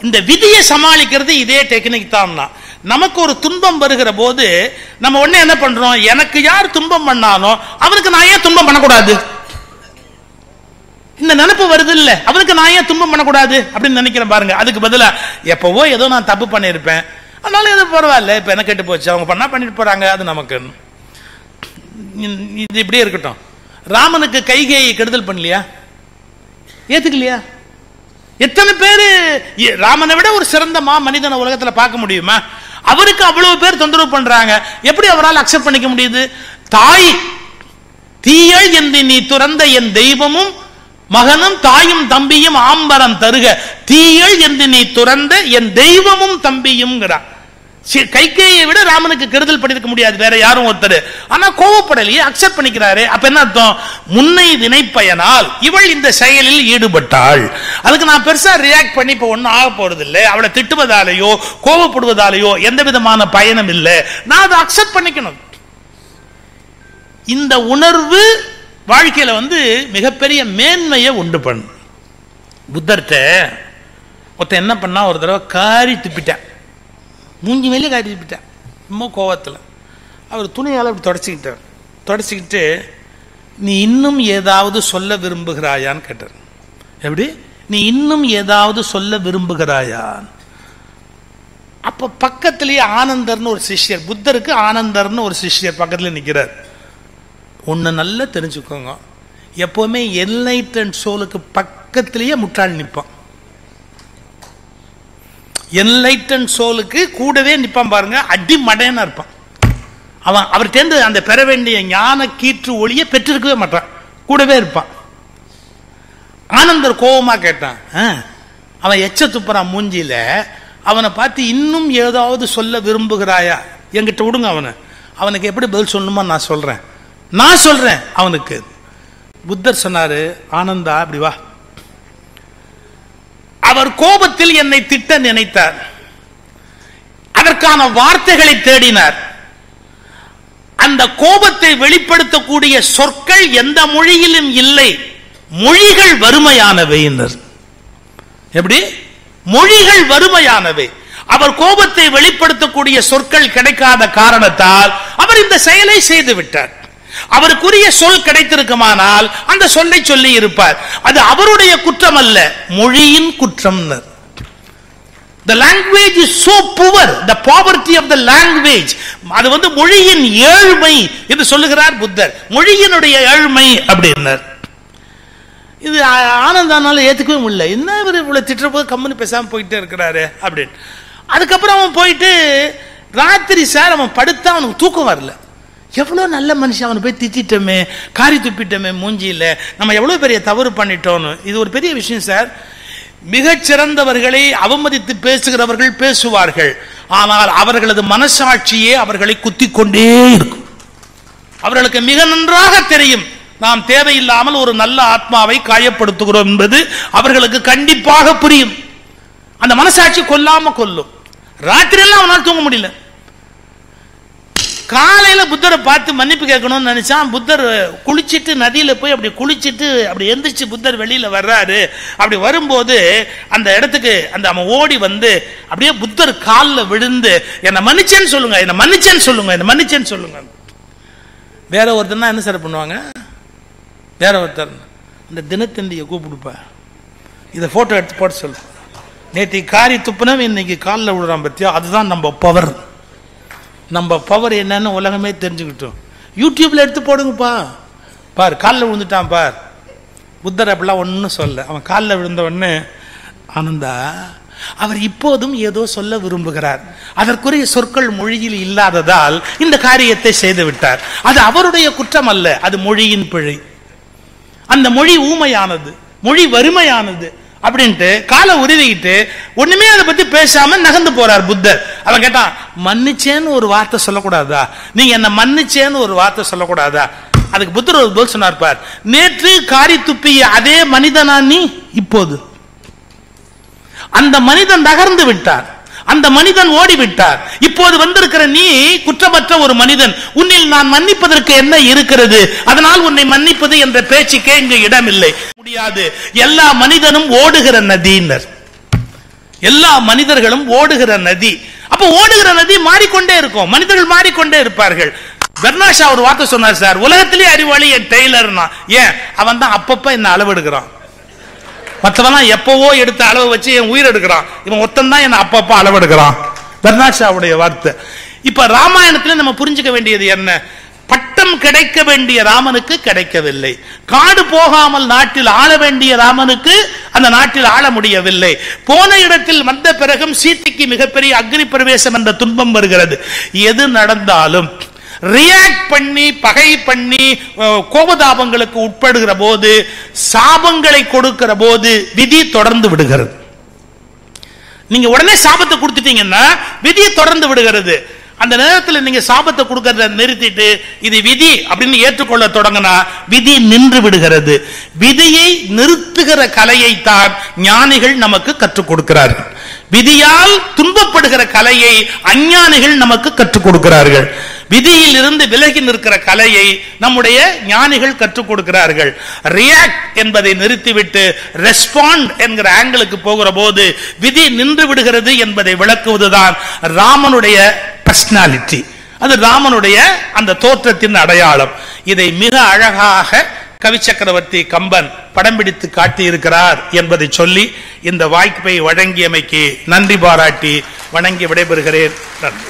இந்த விதியை சமாளிக்கிறது இதே டெக்னிக் தான். நமக்கு ஒரு துன்பம் வருகிற போது நம்ம உடனே என்ன பண்றோம், எனக்கு யார் துன்பம் பண்ணாலும் அவனுக்கு நான் ஏன் துன்பம் பண்ணக்கூடாது, இந்த நினைப்பு வருது இல்ல, அவனுக்கு நான் ஏன் துன்பம் பண்ணக்கூடாது அப்படின்னு நினைக்கிறேன் பாருங்க. அதுக்கு பதிலா எப்பவோ ஏதோ நான் தப்பு பண்ணியிருப்பேன், அதனால எதுவும் பரவாயில்ல, இப்ப என்ன கேட்டு போச்சு, அவங்க பண்ணா பண்ணிட்டு போறாங்க, அது நமக்கு இது இப்படியே இருக்கட்டும். ராமனுக்கு கைகேயை கெடுதல் பண்ணலையா, ஏத்துக்கலையா? எத்தனை பேரு ராமனை விட ஒரு சிறந்த மனிதனை உலகத்துல பார்க்க முடியுமா? அவருக்கு அவ்வளவு பேர் தொந்தரவு பண்றாங்க, எப்படி அவரால் அக்செப்ட் பண்ணிக்க முடியுது? தாய் தீயள் என்று நீ துறந்த என் தெய்வமும் மகனும் தாயும் தம்பியும் ஆம்பரம் தருக, தீயள் என்று நீ துறந்த என் தெய்வமும் தம்பியும். கைகேயை விட ராமனுக்கு கெடுதல் பண்ணிருக்க முடியாது வேற யாரும் ஒருத்தர். ஆனா கோவப்படலையே, அக்செப்ட் பண்ணிக்கிறாரு. அப்ப என்ன அர்த்தம், முன்னை வினைப்பயனால் இவள் இந்த செயலில் ஈடுபட்டாள், அதுக்கு நான் பெருசா ரியாக்ட் பண்ணி இப்ப ஒன்னும் ஆக போறது இல்லை, அவளை திட்டுவதாலேயோ கோவப்படுவதாலேயோ எந்த விதமான பயனும் இல்லை, நான் அதை அக்செப்ட் பண்ணிக்கணும். இந்த உணர்வு வாழ்க்கையில வந்து மிகப்பெரிய மேன்மையை உண்டு பண்ணும். புத்தர்கிட்ட ஒருத்தன் என்ன பண்ணா, ஒரு தடவை காரி துப்பிட்டான், மூஞ்சி மேலே காரி துப்பிட்டான், ரொம்ப கோவத்தில். அவர் துணியால் அப்படி தொடச்சிக்கிட்டு நீ இன்னும் ஏதாவது சொல்ல விரும்புகிறாயான்னு கேட்டார். எப்படி, நீ இன்னும் ஏதாவது சொல்ல விரும்புகிறாயா? அப்ப பக்கத்திலேயே ஆனந்தர்னு ஒரு சிஷ்யர், புத்தருக்கு ஆனந்தர்னு ஒரு சிஷ்யர் பக்கத்தில் நிற்கிறார். ஒன்று நல்லா தெரிஞ்சுக்கோங்க, எப்பவுமே என்லைட்டன்ட் சோலுக்கு பக்கத்திலேயே முட்டாள் நிற்பான். என்லைட்டன்ட் சோலுக்கு கூடவே நிற்பான் பாருங்க, அடி மடையனா இருப்பான். அவன் அவர்கிட்ட அந்த பெற வேண்டிய ஞான கீற்று ஒளியை பெற்றிருக்கவே மாட்டான், கூடவே இருப்பான். ஆனந்தர் கோபமா கேட்டான், அவன் எச்ச துப்புறான் மூஞ்சியில, அவனை பார்த்து இன்னும் ஏதாவது சொல்ல விரும்புகிறாயா, என்கிட்ட விடுங்க அவனை, அவனுக்கு எப்படி பதில் சொல்லணுமா நான் சொல்றேன் அவனுக்கு. புத்தர் சொன்னாரு, ஆனந்தா அப்படி வா. அவர் கோபத்தில் என்னை திட்ட நினைத்தார், அதற்கான வார்த்தைகளை தேடினார். அந்த கோபத்தை வெளிப்படுத்தக்கூடிய சொற்கள் எந்த மொழியிலும் இல்லை, மொழிகள் வறுமையானவை. எப்படி, மொழிகள் வறுமையானவை. அவர் கோபத்தை வெளிப்படுத்தக்கூடிய சொற்கள் கிடைக்காத காரணத்தால் அவர் இந்த செயலை செய்து விட்டார். அவருக்குரிய சொல் கிடைத்திருக்குமானால் அந்த சொல்லை சொல்லி இருப்பார். அது அவருடைய குற்றம் அல்ல, மொழியின் குற்றம். The language is so poor, the poverty of the language. அது வந்து மொழியின் ஏழ்மை என்று சொல்லுகிறார் புத்தர், மொழியினுடைய ஏழ்மை அப்படின்னார். இது ஆனந்தானால ஏத்துக்கவே முடியல, என்ன இவர் இவ்வளவு திட்டுற போது கம்முன்னு பேசாம போயிட்டே இருக்கிறாரு அப்படின்னு. அதுக்கப்புறம் அவன் போயிட்டு ராத்திரி சார் அவன் படுத்தா அவனுக்கு தூக்கம் வரல. எவ்வளோ நல்ல மனுஷன், அவனை போய் திட்டமே, காரி துப்பிட்டோமே மூஞ்சியில், நம்ம எவ்வளோ பெரிய தவறு பண்ணிட்டோன்னு. இது ஒரு பெரிய விஷயம் சார். மிகச்சிறந்தவர்களை அவமதித்து பேசுகிறவர்கள் பேசுவார்கள், ஆனால் அவர்களது மனசாட்சியே அவர்களை குத்திக் கொண்டே இருக்கும். அவர்களுக்கு மிக நன்றாக தெரியும் நாம் தேவையில்லாமல் ஒரு நல்ல ஆத்மாவை காயப்படுத்துகிறோம் என்பது அவர்களுக்கு கண்டிப்பாக புரியும். அந்த மனசாட்சி கொல்லாம கொல்லும். ராத்திரி எல்லாம் அவனால் தூங்க முடியல. காலையில புத்தரை பார்த்து மன்னிப்பு கேட்கணும்னு நினைச்சான். புத்தர் குளிச்சுட்டு நதியில போய் அப்படி குளிச்சுட்டு அப்படி எந்திரிச்சு புத்தர் வெளியில வர்றாரு. அப்படி வரும்போது அந்த இடத்துக்கு அந்த அவன் ஓடி வந்து அப்படியே புத்தர் காலில் விழுந்து என்னை மன்னிச்சேன்னு சொல்லுங்க, என்னை மன்னிச்சேன்னு சொல்லுங்க, என்னை மன்னிச்சேன்னு சொல்லுங்க. வேற ஒருத்தர் என்ன சார் பண்ணுவாங்க, வேற ஒருத்தர் இந்த தினத்தந்தியை கூப்பிடுப்பா, இதை போட்டோ எடுத்து போட்டு சொல்லு, நேற்று காரி துப்புனவன் இன்னைக்கு காலில் விழுறான் பத்தியா, அதுதான் நம்ம பவர். நம்ம பவர் என்னன்னு உலகமே தெரிஞ்சுக்கிட்டோம். யூடியூப்ல எடுத்து போடுங்கப்பா, பார் காலில் விழுந்துட்டான் பார். புத்தர் அப்படிலாம் ஒன்றும் சொல்ல, அவன் காலில் விழுந்த உடனே ஆனந்தா அவர் இப்போதும் ஏதோ சொல்ல விரும்புகிறார், அதற்குரிய சொற்கள் மொழியில் இல்லாததால் இந்த காரியத்தை செய்து விட்டார். அது அவருடைய குற்றம் அல்ல, அது மொழியின் பிழை. அந்த மொழி ஊமையானது, மொழி வறுமையானது அப்படின்ட்டு காலை உருவிக்கிட்டு ஒண்ணுமே அதை பத்தி பேசாம நகர்ந்து போறார் புத்தர். அவன் கேட்டான், மன்னிச்சேன்னு ஒரு வார்த்தை சொல்லக்கூடாதா? நீங்க என்ன மன்னிச்சேன்னு ஒரு வார்த்தை சொல்லக்கூடாதா? அதுக்கு புத்தர் ஒரு பதில் சொன்னார் பார், நேற்று காரி துப்பிய அதே மனிதனா நீ? இப்போது அந்த மனிதன் நகர்ந்து விட்டார், அந்த மனிதன் ஓடிவிட்டார். இப்போது வந்திருக்கிற நீ குற்றமற்ற ஒரு மனிதன். உன்னில் நான் மன்னிப்பதற்கு என்ன இருக்கிறது? அதனால் உன்னை மன்னிப்பது என்ற பேச்சுக்கே இங்கு இடமில்லை, முடியாது. எல்லா மனிதனும் ஓடுகிற நதியினர், எல்லா மனிதர்களும் ஓடுகிற நதி. அப்ப ஓடுகிற நதி மாறிக்கொண்டே இருக்கும், மனிதர்கள் மாறிக்கொண்டே இருப்பார்கள். பெர்னாஷா ஒரு வார்த்தை சொன்னார் சார், உலகத்திலே அறிவாளி என் டெய்லர்னா. ஏன்? அவன் தான் அப்பப்ப என்ன அளவு எடுக்கிறான், மற்றவெல்லாம் எப்பவோ எடுத்த அளவு வச்சு என் உயிர் எடுக்கிறான், இவன் ஒத்தன் தான் என்ன அப்பப்ப அளவெடுக்கிறான். பெர்னாஷாவுடைய வார்த்தை. இப்ப ராமாயணத்துல நம்ம புரிஞ்சுக்க வேண்டியது என்ன? பட்டம் கிடைக்க வேண்டிய ராமனுக்கு கிடைக்கவில்லை, காடு போகாமல் நாட்டில் ஆள வேண்டிய ராமனுக்கு அந்த நாட்டில் ஆள முடியவில்லை. போன இடத்தில் வந்த பிறகும் சீதைக்கு மிகப்பெரிய அக்னி பிரவேசம் என்ற துன்பம் வருகிறது. எது நடந்தாலும் ரியாக்ட் பண்ணி பகை பண்ணி கோபதாபங்களுக்கு உட்படுகிற போது, சாபங்களை கொடுக்கிற போது விதி தொடர்ந்து விடுகிறது. நீங்க உடனே சாபத்தை கொடுத்துட்டீங்கன்னா விதி தொடர்ந்து விடுகிறது. அந்த நேரத்தில் நீங்க சாபத்தை கொடுக்கறத நிறுத்திட்டு இது விதி அப்படின்னு ஏற்றுக்கொள்ள தொடங்கினா விதி நின்று விடுகிறது. விதியை நிறுத்துகிற கலையை தான் ஞானிகள் நமக்கு கற்றுக் கொடுக்கிறார்கள். விதியால் துன்பப்படுகிற கலையை அஞ்ஞானிகள் நமக்கு கற்றுக் கொடுக்கிறார்கள். விதியில் இருந்து விலகி நிற்கிற கலையை நம்முடைய ஞானிகள் கற்றுக் கொடுக்கிறார்கள். ரியாக்ட் என்பதை நிறுத்திவிட்டு ரெஸ்பாண்ட் என்கிற ஆங்கிளுக்கு போகிற போது விதி நின்று விடுகிறது என்பதை விளக்குவதுதான் ராமனுடைய பர்சனாலிட்டி. அது ராமனுடைய அந்த தோற்றத்தின் அடையாளம். இதை மிக அழகாக கவி சக்கரவர்த்தி கம்பன் படம் பிடித்து காட்டியிருக்கிறார் என்பதை சொல்லி இந்த வாய்ப்பை வழங்கியமைக்கு நன்றி பாராட்டி வணங்கி விடைபெறுகிறேன். நன்றி.